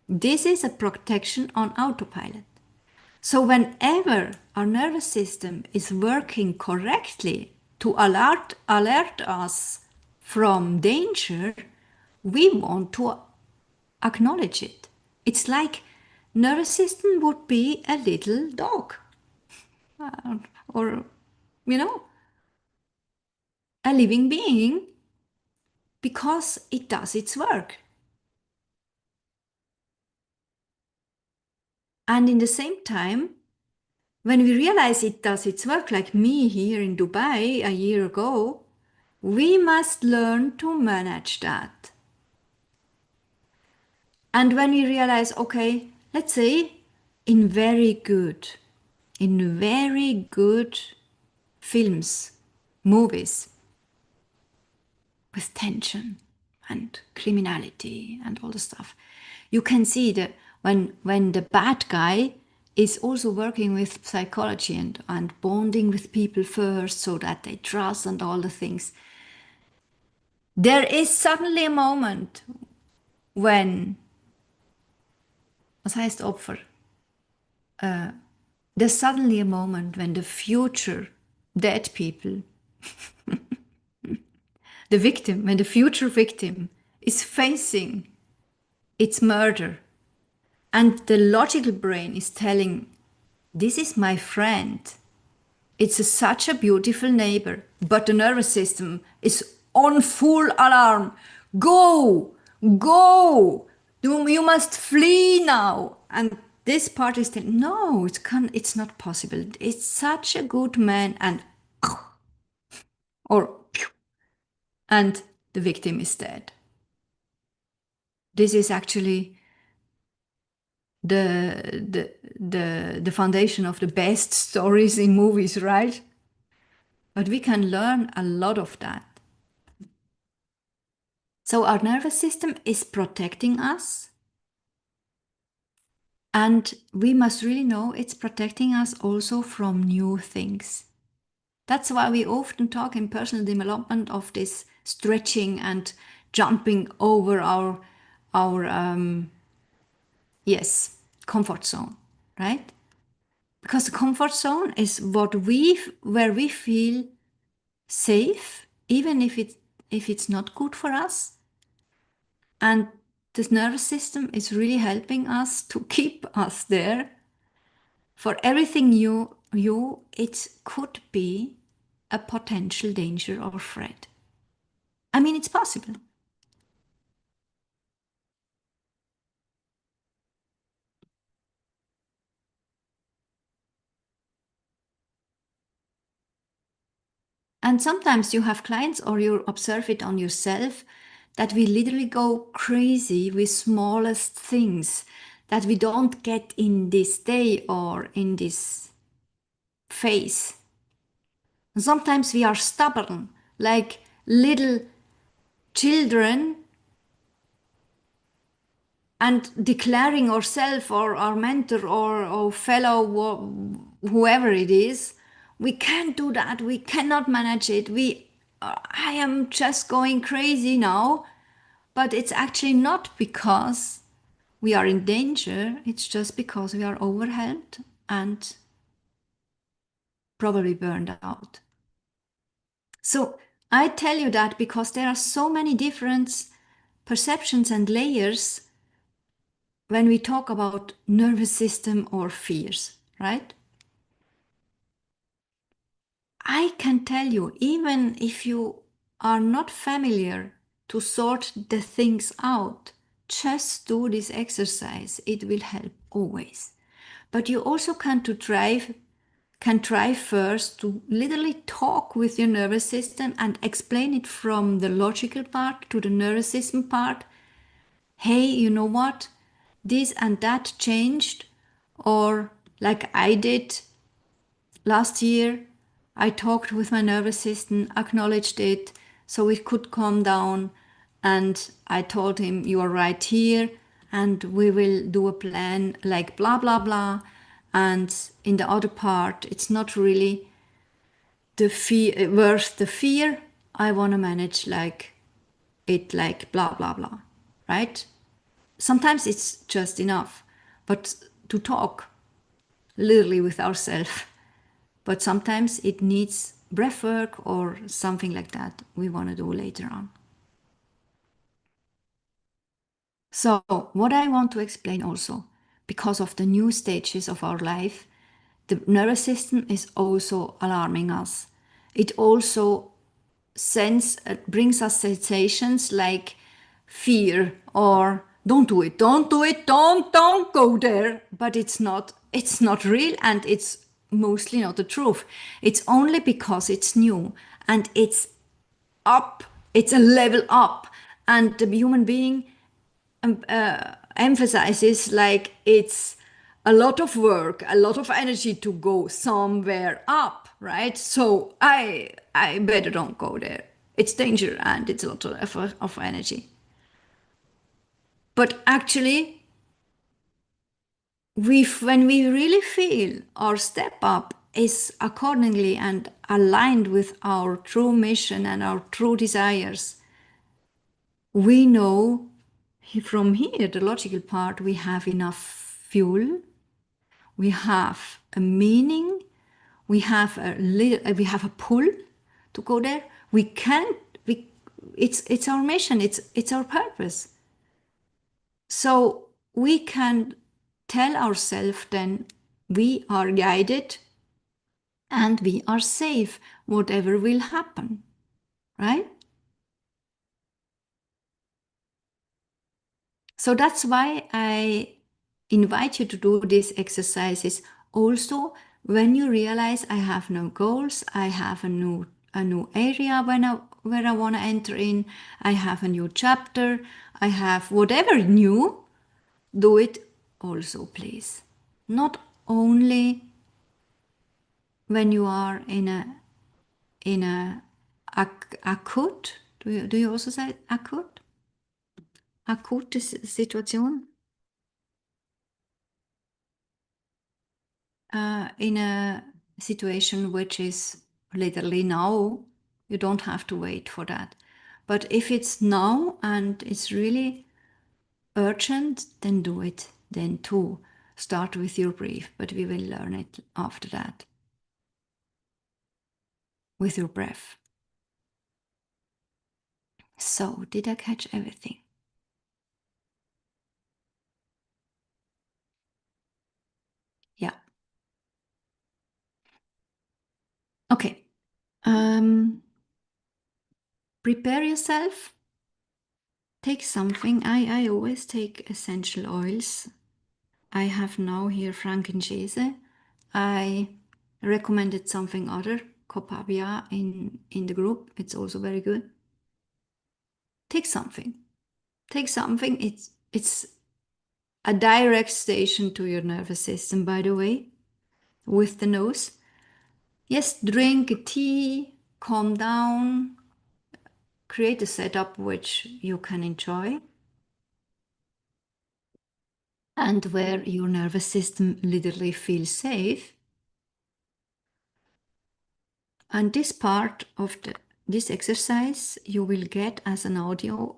This is a protection on autopilot. So whenever our nervous system is working correctly to alert us from danger, we want to acknowledge it. It's like nervous system would be a little dog, or you know, a living being, because it does its work. And in the same time, when we realize it does its work, like me here in Dubai a year ago, we must learn to manage that. And when we realize, okay, let's say in very good films, movies with tension and criminality and all the stuff, you can see that when the bad guy is also working with psychology and bonding with people first so that they trust and all the things, there is suddenly a moment when, was heißt Opfer? There's suddenly a moment when the future dead people, the victim, when the future victim is facing its murder, and the logical brain is telling, this is my friend. Such a beautiful neighbor, but the nervous system is on full alarm. Go, go, you must flee now. And this part is saying, no, it's not possible. It's such a good man, or and the victim is dead. This is actually the foundation of the best stories in movies, right? But we can learn a lot of that. So our nervous system is protecting us, and we must really know it's protecting us also from new things. That's why we often talk in personal development of this stretching and jumping over our yes, comfort zone, right? Because the comfort zone is where we feel safe, even if it's not good for us. And this nervous system is really helping us to keep us there. For everything it could be a potential danger or threat. I mean, it's possible. And sometimes you have clients, or you observe it on yourself, that we literally go crazy with smallest things that we don't get in this day or in this phase. Sometimes we are stubborn, like little children, and declaring ourselves or our mentor or fellow whoever it is, we can't do that. We cannot manage it. I am just going crazy now. But it's actually not because we are in danger. It's just because we are overwhelmed and probably burned out. So I tell you that because there are so many different perceptions and layers when we talk about nervous system or fears, right? I can tell you, even if you are not familiar to sort the things out, just do this exercise. It will help always. But you also can try first to literally talk with your nervous system and explain it from the logical part to the nervous system part. Hey, you know what? This and that changed. Or like I did last year, I talked with my nervous system, acknowledged it so it could calm down. And I told him, you are right here, and we will do a plan like blah, blah, blah. And in the other part, it's not really the fear worth the fear. I want to manage like it, like blah, blah, blah. Right? Sometimes it's just enough, but to talk literally with ourselves. But sometimes it needs breath work or something like that we want to do later on. So, what I want to explain also, because of the new stages of our life, the nervous system is also alarming us. It also brings us sensations like fear or don't do it, don't do it, don't go there. But it's not real, and it's mostly not the truth. It's only because it's new and it's up, it's a level up, and the human being emphasizes like it's a lot of work, a lot of energy to go somewhere up, right? So I better don't go there. It's danger and it's a lot of energy. But actually, when we really feel our step up is accordingly and aligned with our true mission and our true desires, we know from here, the logical part, we have enough fuel, we have a meaning, we have we have a pull to go there. We can't. It's our mission. It's our purpose. So we can tell ourselves then we are guided and we are safe, whatever will happen, right? So that's why I invite you to do these exercises. Also, when you realize I have no goals, I have a new area where I want to enter in, I have a new chapter, I have whatever new, do it also, please. Not only when you are in a acute. Do you also say acute? Akute Situation? In a situation which is literally now, you don't have to wait for that. But if it's now and it's really urgent, then do it then too. Start with your brief, but we will learn it after that with your breath. So, did I catch everything? Yeah. Okay. Prepare yourself. Take something. I always take essential oils. I have now here frankincense. I recommended something other, copabia, in the group. It's also very good. Take something. Take something. It's a direct station to your nervous system, by the way, with the nose. Yes, drink a tea, calm down, create a setup which you can enjoy and where your nervous system literally feels safe. And this part of this exercise you will get as an audio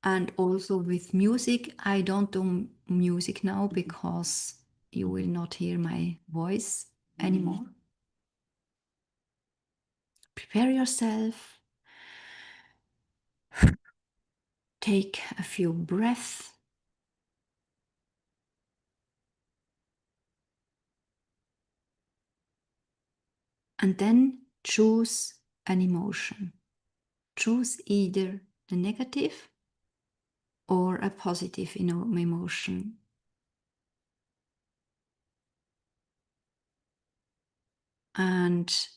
and also with music. I don't do music now because you will not hear my voice anymore. Prepare yourself. Take a few breaths. And then choose an emotion. Choose either the negative or a positive emotion. And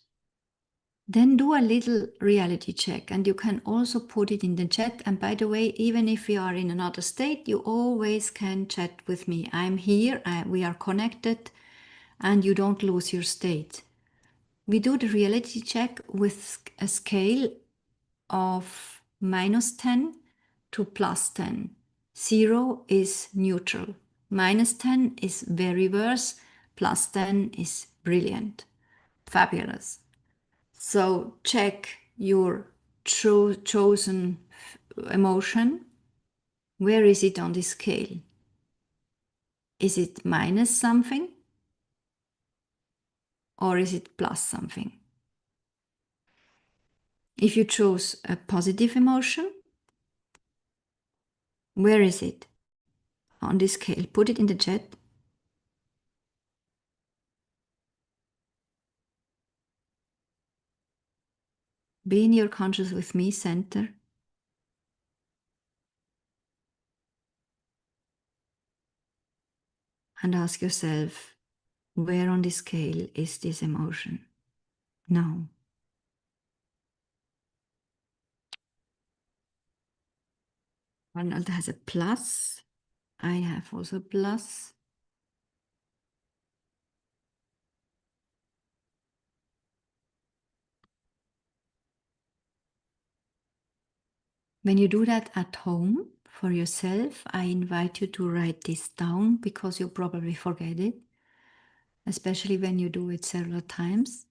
then do a little reality check, and you can also put it in the chat. And by the way, even if you are in another state, you always can chat with me. I'm here, we are connected, and you don't lose your state. We do the reality check with a scale of -10 to +10. 0 is neutral. -10 is very worse. +10 is brilliant. Fabulous. So check your chosen emotion. Where is it on the scale? Is it minus something? Or is it plus something? If you chose a positive emotion, where is it on this scale? Put it in the chat. Be in your conscious with me center. And ask yourself, where on this scale is this emotion? Now. Arnold has a plus. I have also a plus. When you do that at home for yourself, I invite you to write this down because you'll probably forget it, especially when you do it several times.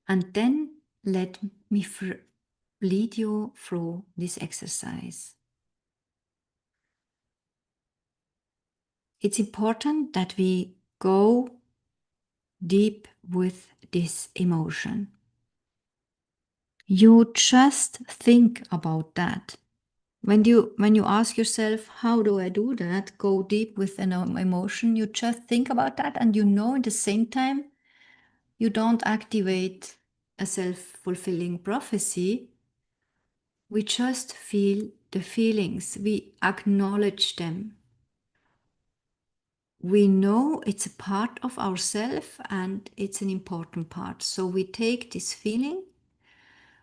And then let me lead you through this exercise. It's important that we go deep with this emotion. You just think about that. When you ask yourself, how do I do that? Go deep with an emotion. You just think about that, and you know at the same time, you don't activate a self-fulfilling prophecy. We just feel the feelings. We acknowledge them. We know it's a part of ourself and it's an important part. So we take this feeling,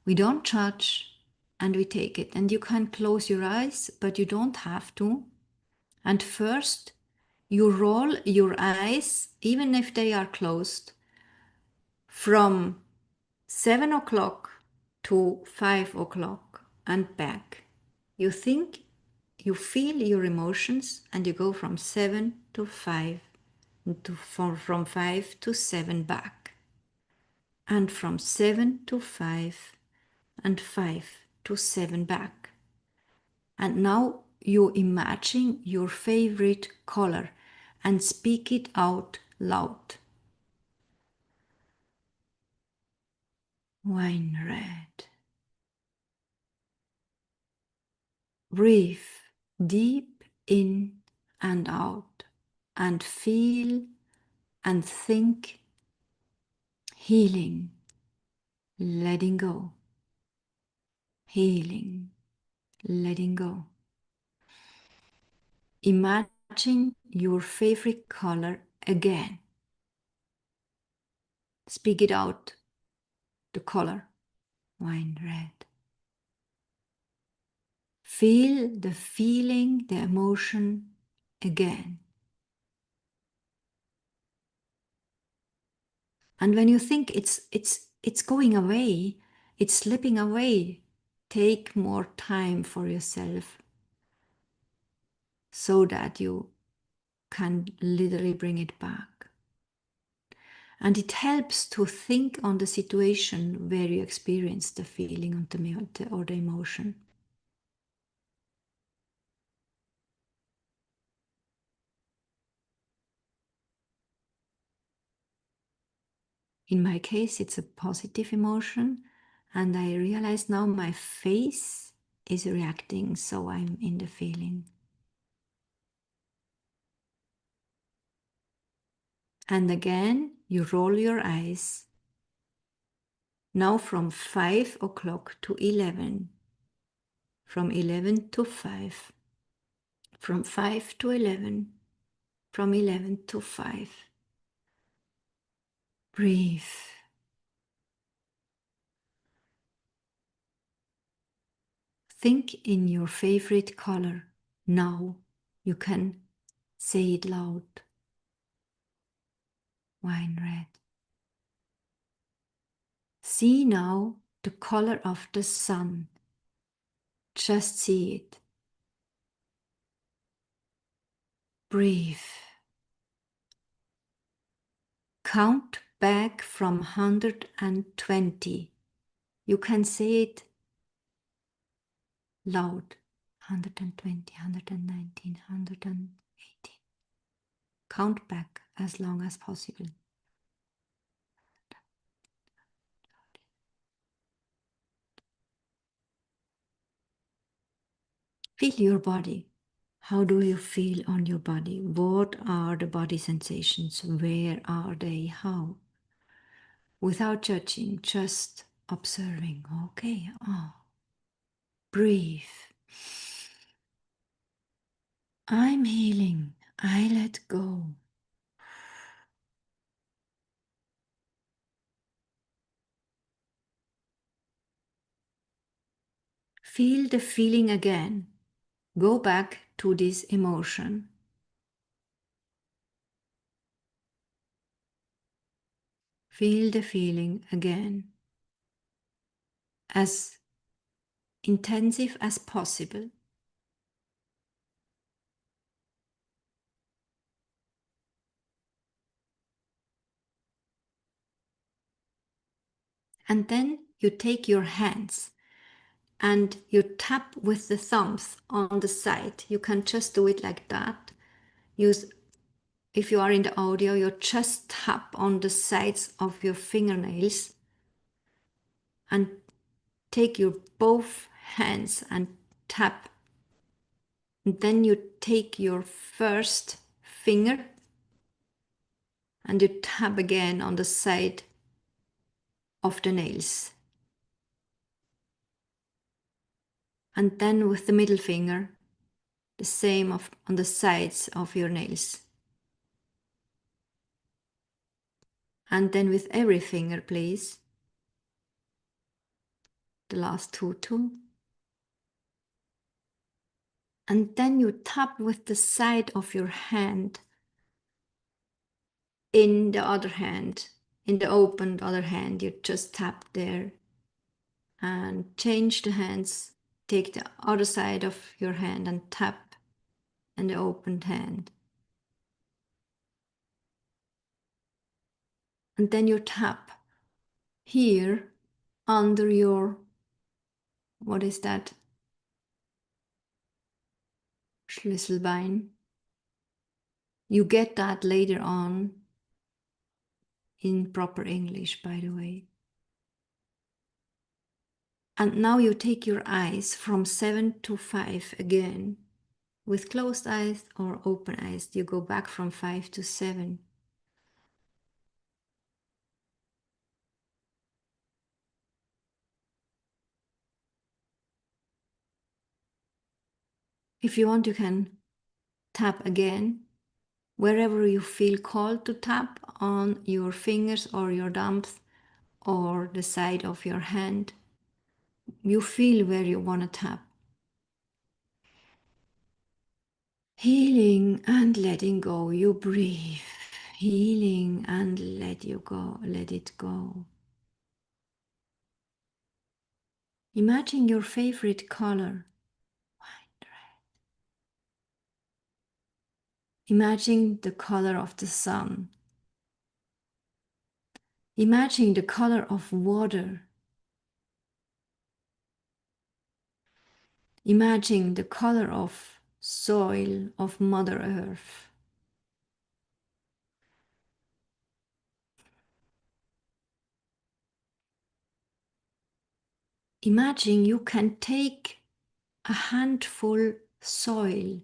we don't judge, and we take it. And you can close your eyes, but you don't have to. And first, you roll your eyes, even if they are closed, from 7 o'clock to 5 o'clock and back. You think, you feel your emotions, and you go from 7 to 5, from 5 to 7 back. And from 7 to 5 and 5 to 7 back. And now you imagine your favorite color and speak it out loud. Wine red. Breathe deep in and out and feel and think healing, letting go, healing, letting go. Imagine your favorite color again. Speak it out, the color, wine red. Feel the feeling, the emotion again. And when you think it's going away, it's slipping away, take more time for yourself so that you can literally bring it back. And it helps to think on the situation where you experience the feeling or the emotion. In my case, it's a positive emotion, and I realize now my face is reacting, so I'm in the feeling. And again, you roll your eyes. Now from 5 o'clock to 11, from 11 to 5, from 5 to 11, from 11 to 5. Breathe. Think in your favorite color. Now you can say it loud. Wine red. See now the color of the sun. Just see it. Breathe. Count back from 120. You can say it loud. 120, 119, 118. Count back as long as possible. Feel your body. How do you feel on your body? What are the body sensations? Where are they? How? Without judging, just observing. Okay. Oh. Breathe. I'm healing. I let go. Feel the feeling again. Go back to this emotion. Feel the feeling again. As intensive as possible. And then you take your hands and you tap with the thumbs on the side. You can just do it like that. If you are in the audio, you just tap on the sides of your fingernails and take your both hands and tap. And then you take your first finger and you tap again on the side of the nails. And then with the middle finger, the same on the sides of your nails. And then with every finger, please. The last two too. And then you tap with the side of your hand in the other hand. In the opened other hand, you just tap there and change the hands. Take the other side of your hand and tap in the opened hand. And then you tap here under your, what is that? Schlüsselbein. You get that later on in proper English, by the way. And now you take your eyes from 7 to 5 again. With closed eyes or open eyes, you go back from 5 to 7. If you want, you can tap again wherever you feel called to tap on your fingers or your thumbs or the side of your hand. You feel where you want to tap. Healing and letting go. You breathe. Healing and let you go. Let it go. Imagine your favorite color. Wine red. Imagine the color of the sun. Imagine the color of water. Imagine the color of soil of Mother Earth. Imagine you can take a handful soil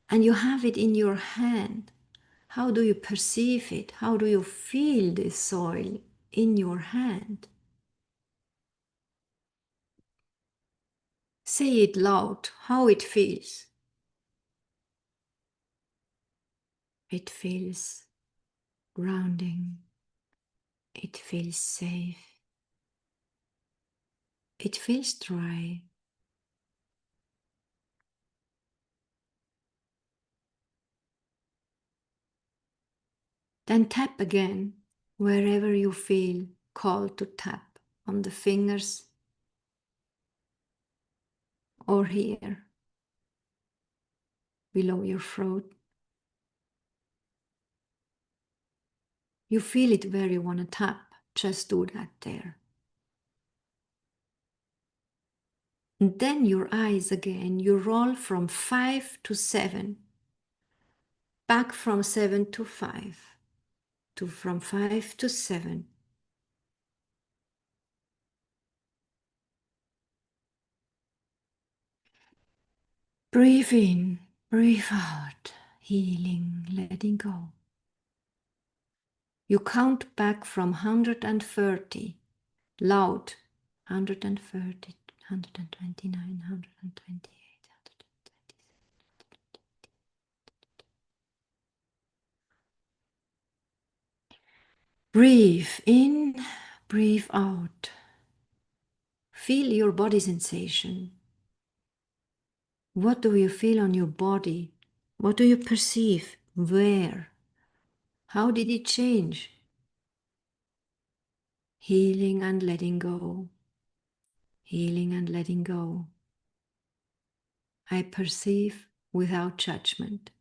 and you have it in your hand. How do you perceive it? How do you feel this soil in your hand? Say it loud, how it feels. It feels grounding. It feels safe. It feels dry. Then tap again wherever you feel called to tap, on the fingers or here below your throat. You feel it where you want to tap, just do that there. And then your eyes again, you roll from 5 to 7, back from 7 to 5, to from 5 to 7. Breathe in, breathe out, healing, letting go. You count back from 130, loud, 130, 129, 128. Breathe in, breathe out. Feel your body sensation. What do you feel on your body? What do you perceive? Where? How did it change? Healing and letting go. Healing and letting go. I perceive without judgment.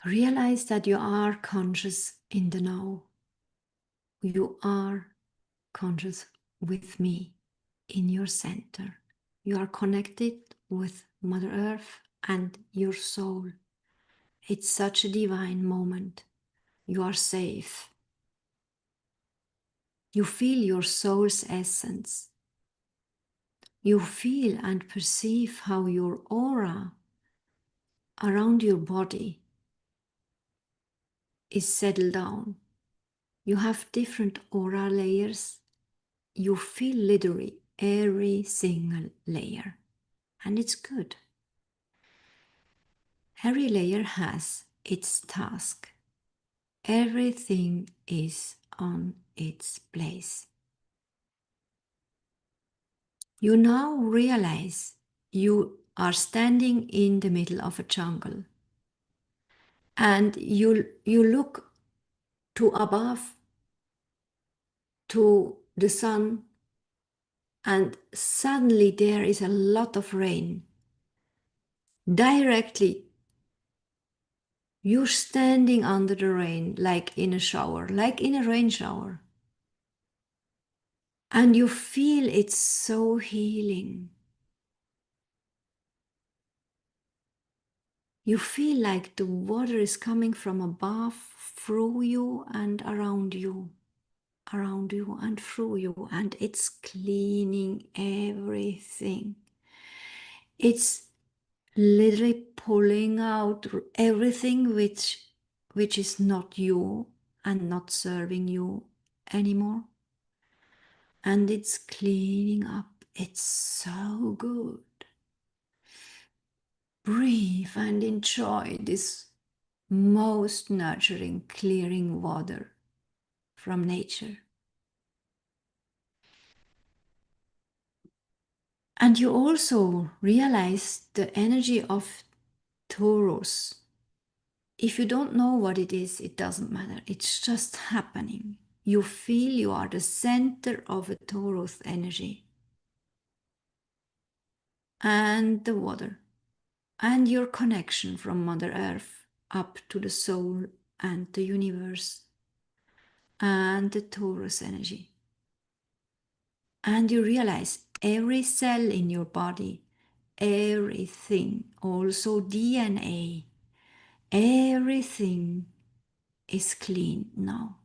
Realize that you are conscious in the now. You are conscious with me in your center. You are connected with Mother Earth and your soul. It's such a divine moment. You are safe. You feel your soul's essence. You feel and perceive how your aura around your body is settled down. You have different aura layers. You feel literally every single layer, and it's good. Every layer has its task. Everything is on its place. You now realize you are standing in the middle of a jungle, and you look to above, to the sun, and suddenly there is a lot of rain. Directly, you're standing under the rain like in a shower, like in a rain shower. And you feel it's so healing. You feel like the water is coming from above, through you and around you and through you, and it's cleaning everything. It's literally pulling out everything which is not you and not serving you anymore. And it's cleaning up. It's so good. Breathe and enjoy this most nurturing, clearing water from nature. And you also realize the energy of Taurus. If you don't know what it is, it doesn't matter. It's just happening. You feel you are the center of a Taurus energy. And the water. And your connection from Mother Earth up to the soul and the universe. And the Taurus energy. And you realize every cell in your body, everything, also DNA, everything is clean now.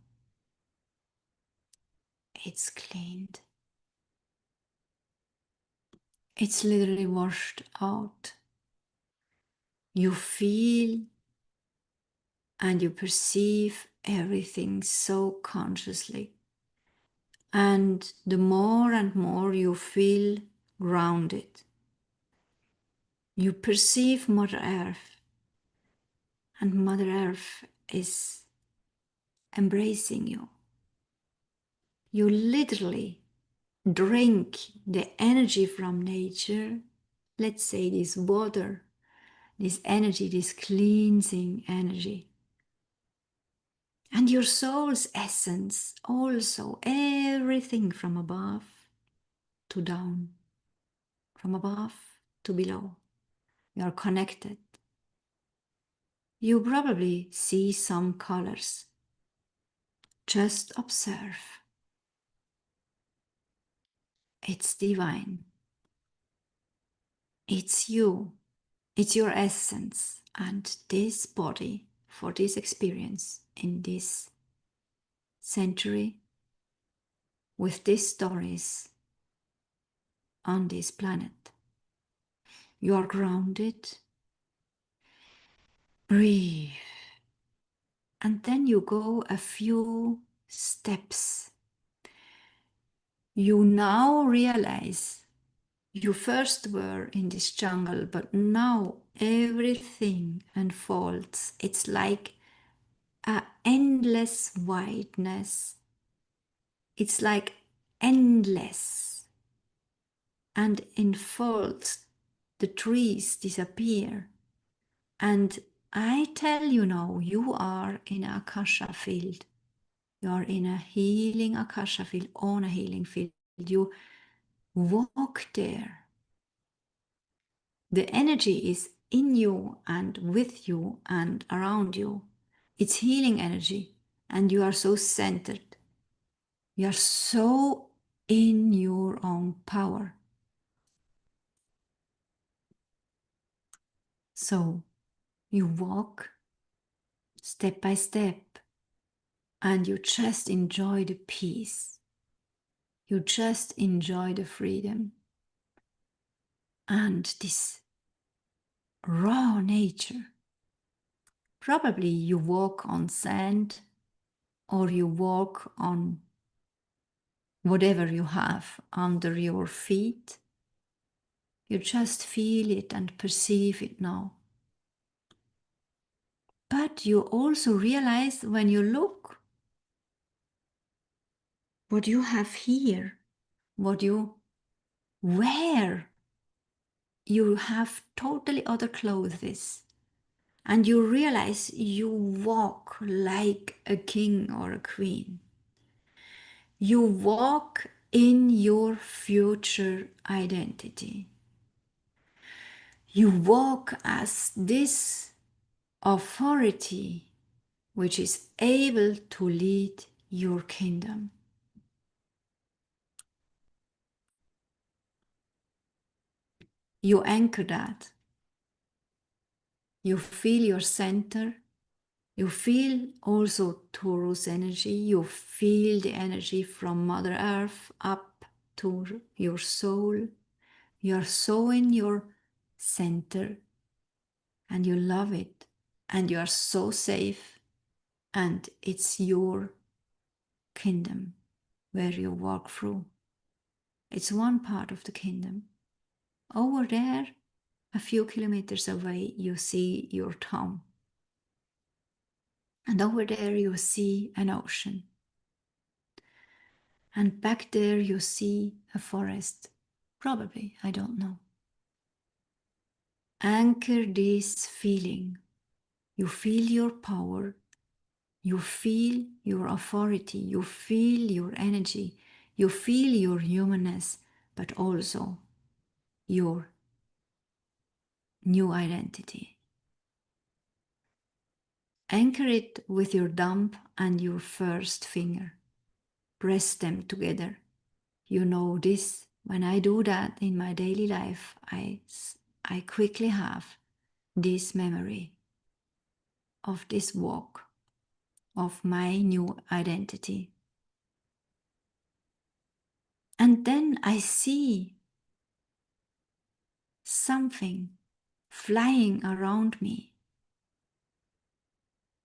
It's cleaned. It's literally washed out. You feel and you perceive everything so consciously. And the more and more you feel grounded, you perceive Mother Earth, and Mother Earth is embracing you. You literally drink the energy from nature, let's say this water, this energy, this cleansing energy. And your soul's essence also, everything from above to down, from above to below. You are connected. You probably see some colors. Just observe. It's divine. It's you. It's your essence. And this body, for this experience in this century, with these stories on this planet. You are grounded. Breathe. And then you go a few steps. You now realize you first were in this jungle, but now everything unfolds. It's like an endless wideness. It's like endless and unfolds. The trees disappear. And I tell you now, you are in a Akasha field. You are in a healing Akasha field, on a healing field. You walk there. The energy is in you and with you and around you. It's healing energy, and you are so centered. You are so in your own power. So you walk step by step, and you just enjoy the peace. You just enjoy the freedom and this raw nature. Probably you walk on sand or you walk on whatever you have under your feet. You just feel it and perceive it now. But you also realize when you look what you have here, what you wear. You have totally other clothes, and you realize you walk like a king or a queen. You walk in your future identity. You walk as this authority which is able to lead your kingdom. You anchor that. You feel your center. You feel also Taurus energy. You feel the energy from Mother Earth up to your soul. You are so in your center and you love it and you are so safe, and it's your kingdom where you walk through. It's one part of the kingdom. Over there, a few kilometers away, you see your town. And over there you see an ocean. And back there you see a forest. Probably, I don't know. Anchor this feeling. You feel your power. You feel your authority. You feel your energy. You feel your humanness, but also your new identity. Anchor it with your thumb and your first finger. Press them together. You know this. When I do that in my daily life, I quickly have this memory of this walk, of my new identity. And then I see something flying around me.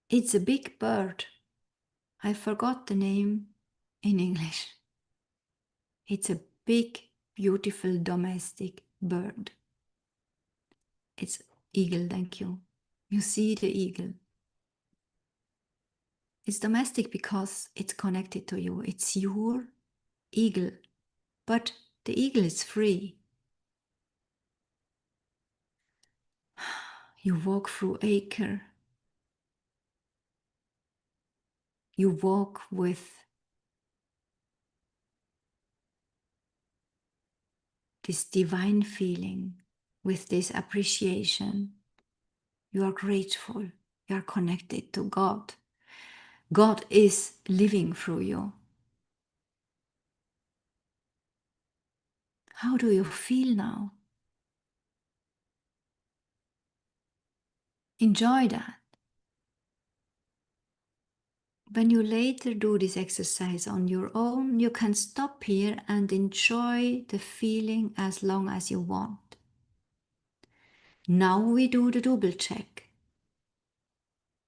It's a big bird. I forgot the name in English. It's a big, beautiful domestic bird. It's eagle, thank you. You see the eagle. It's domestic because it's connected to you. It's your eagle. But the eagle is free. You walk through acre. You walk with this divine feeling, with this appreciation. You are grateful. You are connected to God. God is living through you. How do you feel now? Enjoy that. When you later do this exercise on your own, you can stop here and enjoy the feeling as long as you want. Now we do the double check.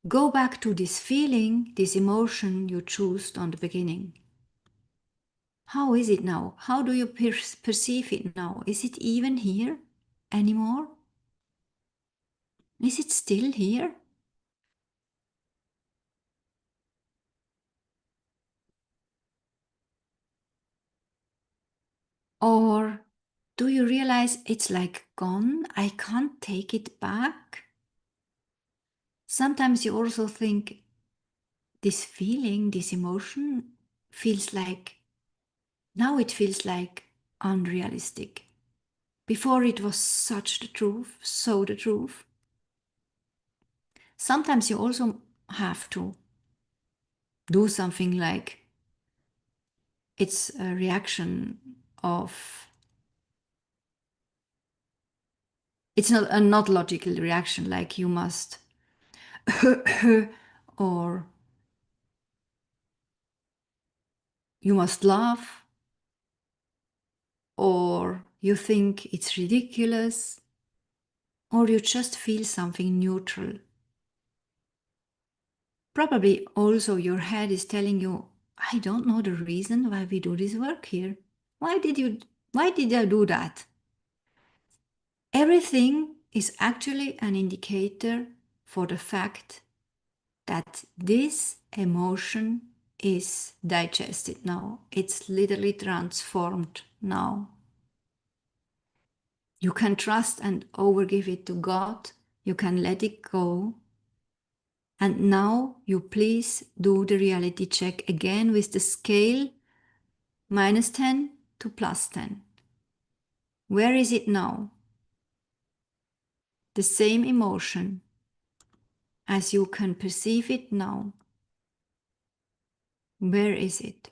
Go back to this feeling, this emotion you chose on the beginning. How is it now? How do you perceive it now? Is it even here anymore? Is it still here? Or do you realize it's like gone? I can't take it back? Sometimes you also think this feeling, this emotion feels like, now it feels like unrealistic. Before it was such the truth, so the truth. Sometimes you also have to do something like it's a reaction of, it's not a not logical reaction, like you must or you must laugh, or you think it's ridiculous, or you just feel something neutral. Probably also your head is telling you, I don't know the reason why we do this work here. Why did I do that? Everything is actually an indicator for the fact that this emotion is digested now. It's literally transformed now. You can trust and overgive it to God. You can let it go. And now you please do the reality check again with the scale -10 to +10. Where is it now? The same emotion as you can perceive it now. Where is it?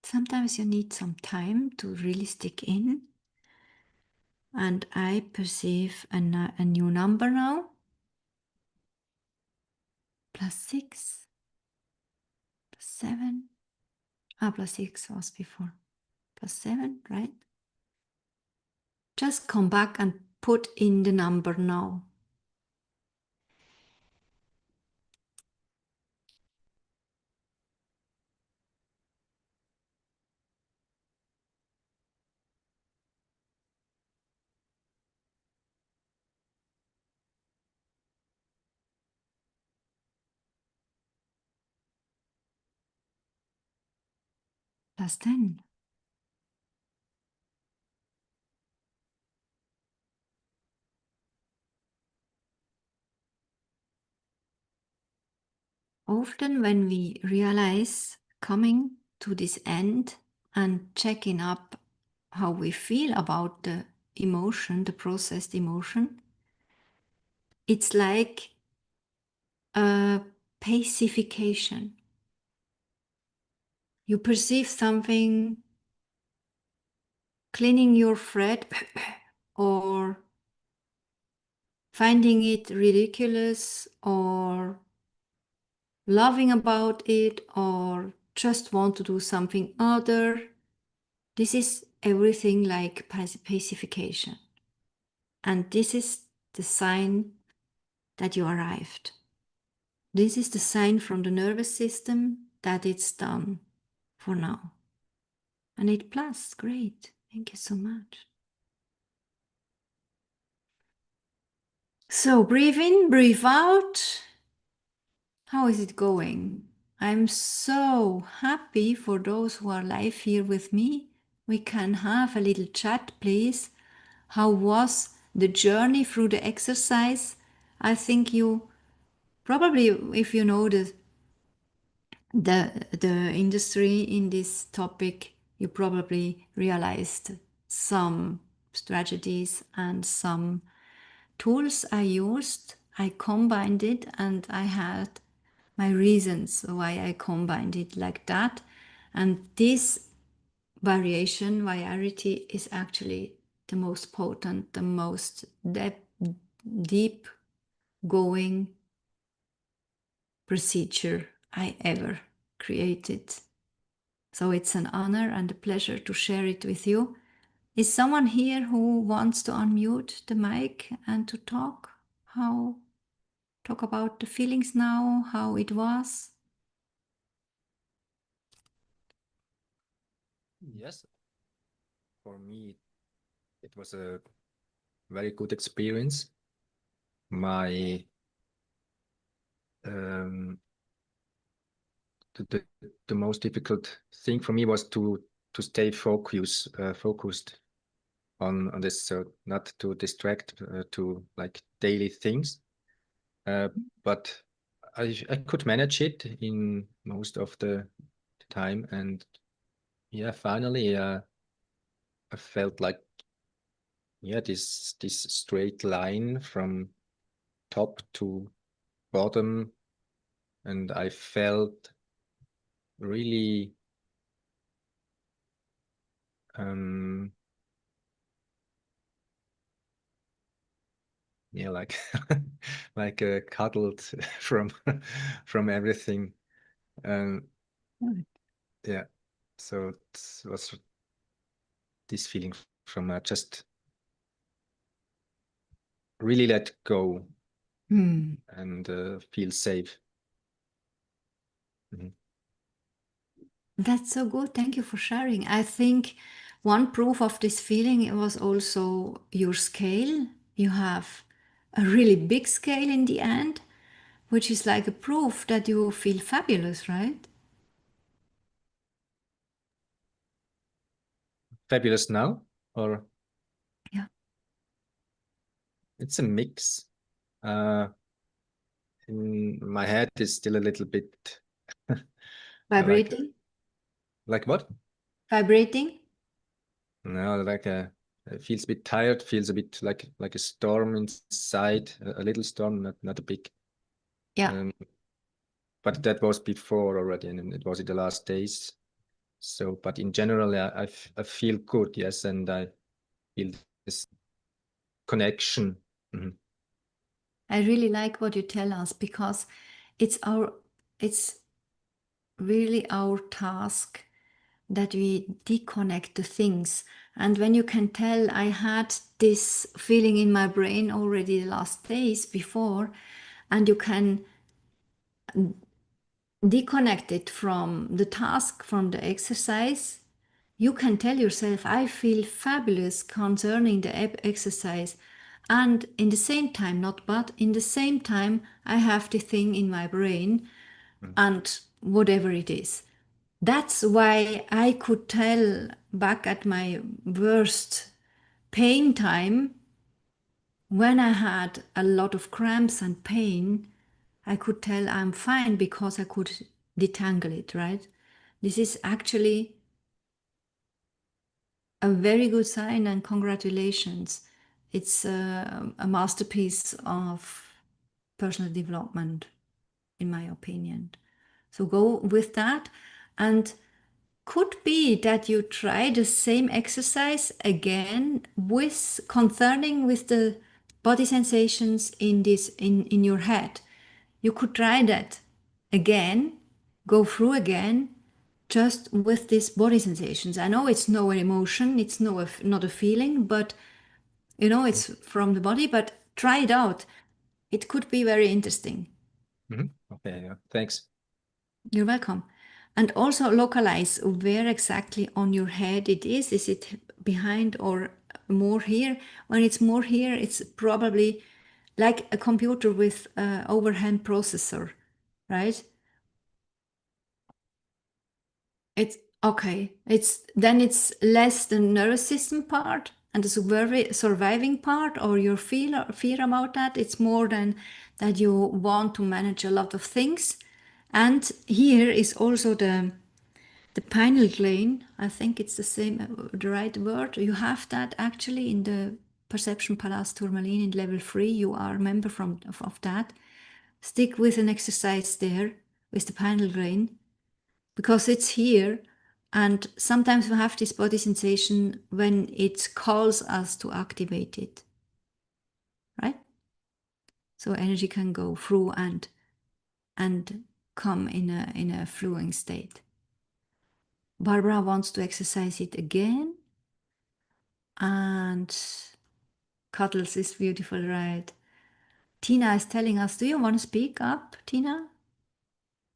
Sometimes you need some time to really stick in. And I perceive a new number now. +6, +7. +6 was before. +7, right? Just come back and put in the number now. +10. Often when we realize coming to this end and checking up how we feel about the emotion, the processed emotion, it's like a pacification. You perceive something cleaning your thread or finding it ridiculous or loving about it or just want to do something other. This is everything like pacification. And this is the sign that you arrived. This is the sign from the nervous system that it's done for now. And it plus, great. Thank you so much. So breathe in, breathe out. How is it going? I'm so happy for those who are live here with me. We can have a little chat, please. How was the journey through the exercise? I think you probably, if you know the industry in this topic, you probably realized some strategies and some tools I used. I combined it and I had my reasons why I combined it like that. And this variety is actually the most potent, the most deep going procedure I ever created. So it's an honor and a pleasure to share it with you. Is someone here who wants to unmute the mic and to talk? Talk about the feelings now, how it was? Yes, for me, it was a very good experience. My the most difficult thing for me was to stay focused on this, so not to distract to like daily things. But I could manage it in most of the time, and yeah, finally I felt like this straight line from top to bottom, and I felt really like like cuddled from from everything. Yeah, so it was this feeling from just really let go and feel safe. Mhm. That's so good. Thank you for sharing. I think one proof of this feeling was also your scale. You have a really big scale in the end, which is like a proof that you feel fabulous, right? Fabulous now, or Yeah. it's a mix. In my head is still a little bit like Vibrating? what? Vibrating? No, like it feels a bit tired, feels a bit like a storm inside, a little storm, not a big. Yeah. Um, but that was before already, and it was in the last days. So, but in general, I feel good, yes, and I feel this connection. Mhm. I really like what you tell us because it's it's really our task that we disconnect the things. And when you can tell, I had this feeling in my brain already the last days before, and you can disconnect it from the task, from the exercise, you can tell yourself, I feel fabulous concerning the exercise. And in the same time, not but, in the same time, I have the thing in my brain Mhm. and whatever it is. That's why I could tell back at my worst pain time, when I had a lot of cramps and pain, I could tell I'm fine because I could detangle it, right? This is actually a very good sign and congratulations. It's a masterpiece of personal development, in my opinion. So go with that. And could be that you try the same exercise again with concerning with the body sensations in your head. You could try that again, go through again, just with these body sensations. I know it's no emotion, it's not a feeling, but you know, it's from the body, but try it out. It could be very interesting. Okay, yeah. Thanks. You're welcome. And also localize where exactly on your head it is. Is it behind or more here? When it's more here, it's probably like a computer with an overhead processor, right? It's okay. It's less the nervous system part and the surviving part, or your fear about that. It's more than that you want to manage a lot of things. And here is also the pineal gland. I think it's the same, the right word. You have that actually in the perception palace tourmaline in level 3. You are a member of that. Stick with an exercise there with the pineal gland because it's here. And sometimes we have this body sensation when it calls us to activate it, right? So energy can go through and come in a flowing state. Barbara wants to exercise it again. And Cuddles is beautiful, right? Tina is telling us, do you want to speak up, Tina?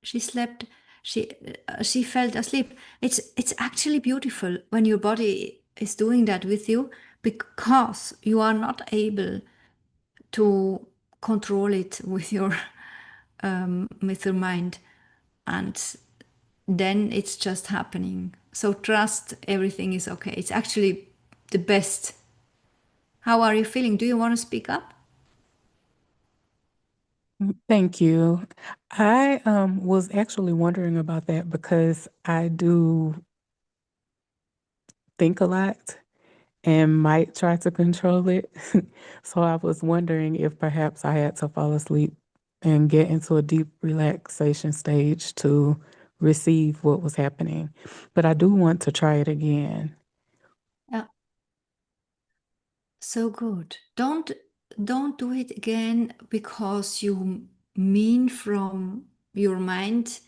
She slept, she felt asleep. It's actually beautiful when your body is doing that with you because you are not able to control it with your mind, and then it's just happening. So trust everything is okay. It's actually the best. How are you feeling? Do you want to speak up? Thank you. I was actually wondering about that because I do think a lot and might try to control it. So I was wondering if perhaps I had to fall asleep and get into a deep relaxation stage to receive what was happening. But I do want to try it again. Yeah. So good. Don't do it again because you mean from your mind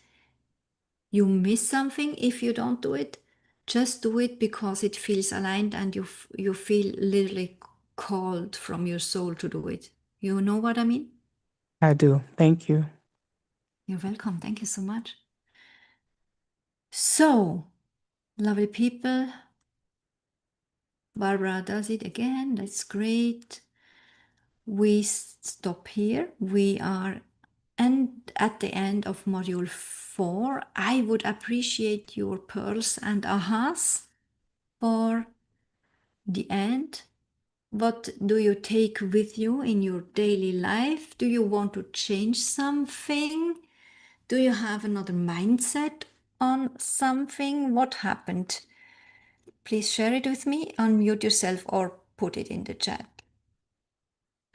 you miss something if you don't do it. Just do it because it feels aligned and you feel literally called from your soul to do it. You know what I mean? I do. Thank you. You're welcome. Thank you so much. So, lovely people, Barbara does it again. That's great. We stop here. We are at the end of module 4. I would appreciate your pearls and ahas for the end. What do you take with you in your daily life? Do you want to change something? Do you have another mindset on something? What happened? Please share it with me, unmute yourself or put it in the chat.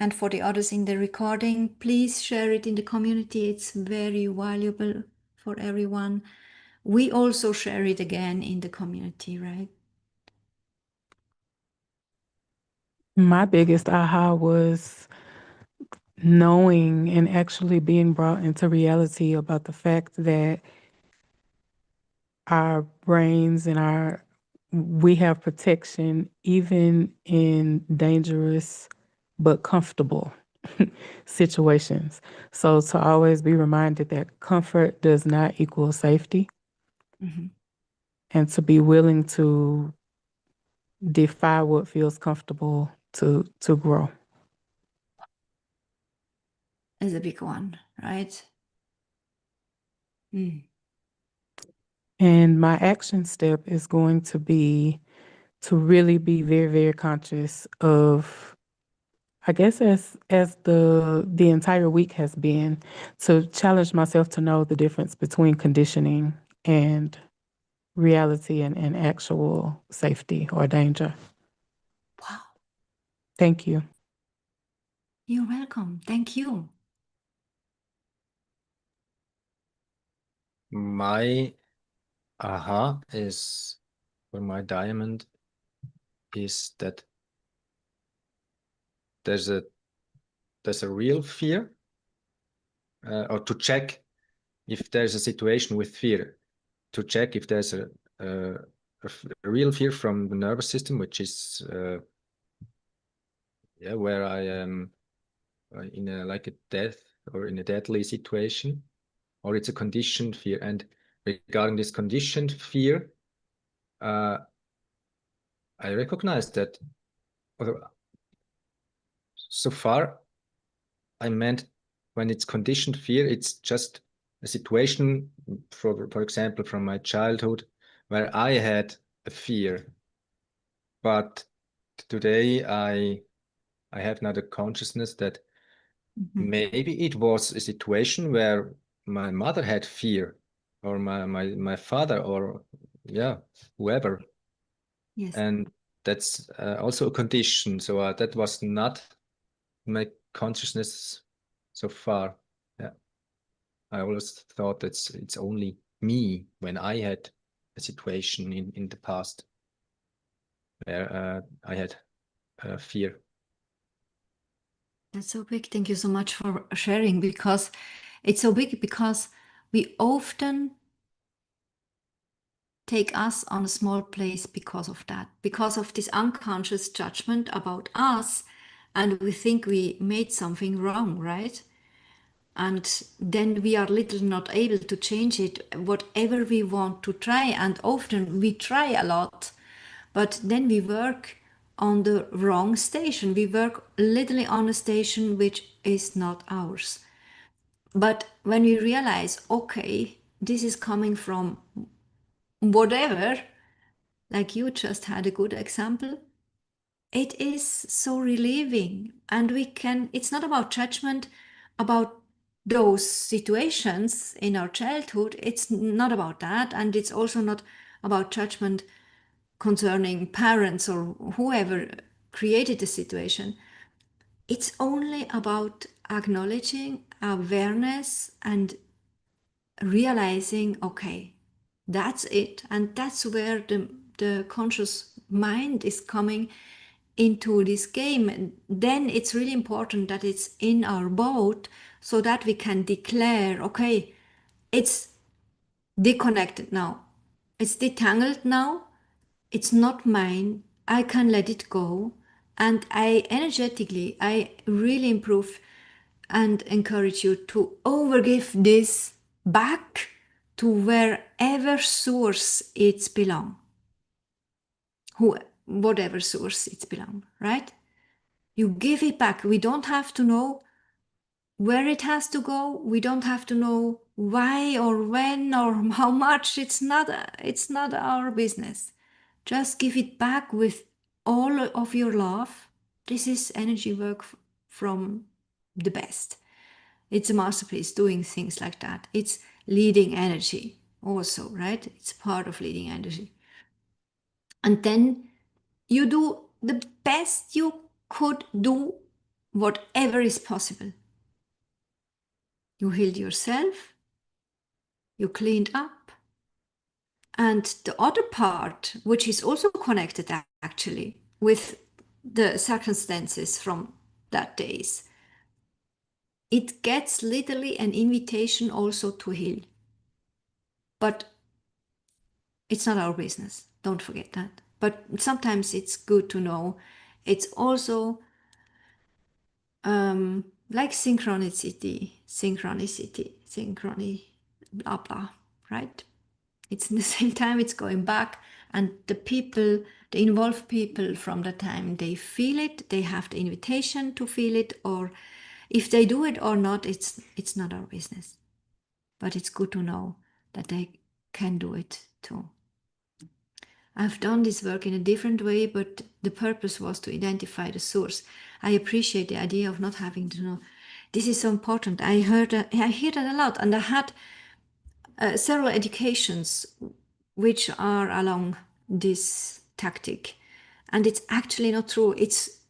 And for the others in the recording, please share it in the community. It's very valuable for everyone. We also share it again in the community, right? My biggest aha was knowing and actually being brought into reality about the fact that our brains and we have protection even in dangerous but comfortable situations. So to always be reminded that comfort does not equal safety, and to be willing to defy what feels comfortable to grow. Is a big one, right? And my action step is going to be to really be very, very conscious of, I guess as the entire week has been, to challenge myself to know the difference between conditioning and reality and actual safety or danger. Wow. Thank you. You're welcome. Thank you. My aha is, for my diamond, is that there's a real fear, or to check if there's a situation with fear. to check if there's a real fear from the nervous system, which is where I am in a like a death or in a deadly situation, or it's a conditioned fear. And regarding this conditioned fear, I recognize that so far I meant when it's conditioned fear, it's just a situation, for example, from my childhood where I had a fear. But today I have now the consciousness that maybe it was a situation where my mother had fear, or my father, or whoever. Yes. And that's also a condition. So that was not my consciousness so far. Yeah, I always thought it's only me when I had a situation in the past where I had fear. That's so big. Thank you so much for sharing, because it's so big, because we often take us on a small place because of that, because of this unconscious judgment about us, and we think we made something wrong, right? And then we are little not able to change it, whatever we want to try. And often we try a lot, but then we work on the wrong station. We work literally on a station which is not ours. But when we realize, okay, this is coming from whatever, like you just had a good example, it is so relieving. And it's not about judgment about those situations in our childhood. It's not about that. And it's also not about judgment concerning parents or whoever created the situation. It's only about acknowledging awareness and realizing, okay, that's it. And that's where the conscious mind is coming into this game. And then it's really important that it's in our boat, so that we can declare, okay, it's disconnected now, it's detangled now, it's not mine, I can let it go. And I really improve and encourage you to overgive this back to wherever source it's belong, whatever source it's belong, right? You give it back. We don't have to know where it has to go. We don't have to know why or when or how much. It's not our business. Just give it back with all of your love. This is energy work from the best. It's a masterpiece doing things like that. It's leading energy also, right? It's part of leading energy. And then you do the best you could do, whatever is possible. You healed yourself, you cleaned up. And the other part, which is also connected actually with the circumstances from that days, it gets literally an invitation also to heal. But it's not our business. Don't forget that. But sometimes it's good to know. It's also like synchronicity, blah, blah, right? It's in the same time, it's going back. And the involved people from the time they feel it, they have the invitation to feel it, or if they do it or not, it's not our business. But it's good to know that they can do it too. I've done this work in a different way, but the purpose was to identify the source. I appreciate the idea of not having to know. This is so important. I hear that a lot, and I had several educations which are along this tactic, and it's actually not true. It's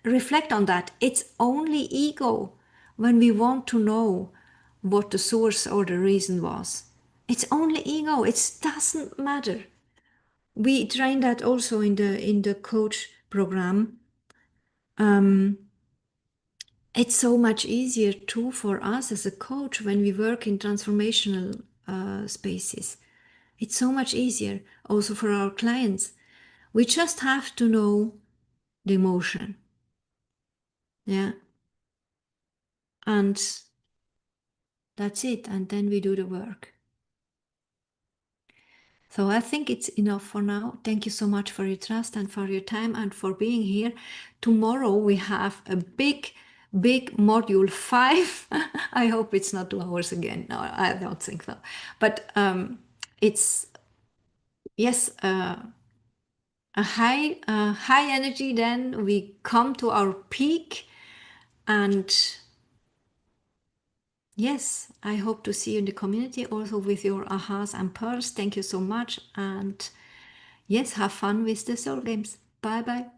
reflect on that. It's only ego when we want to know what the source or the reason was. It's only ego. It doesn't matter. We train that also in the coach program. It's so much easier too for us as a coach when we work in transformational spaces, It's so much easier also for our clients. We just have to know the emotion. Yeah. And that's it. And then we do the work. So I think it's enough for now. Thank you so much for your trust and for your time and for being here. Tomorrow we have a big module 5. I hope it's not 2 hours again. No, I don't think so. But it's, yes, a high energy. Then we come to our peak, and yes, I hope to see you in the community also with your ahas and pearls. Thank you so much, and yes, have fun with the soul games. Bye bye.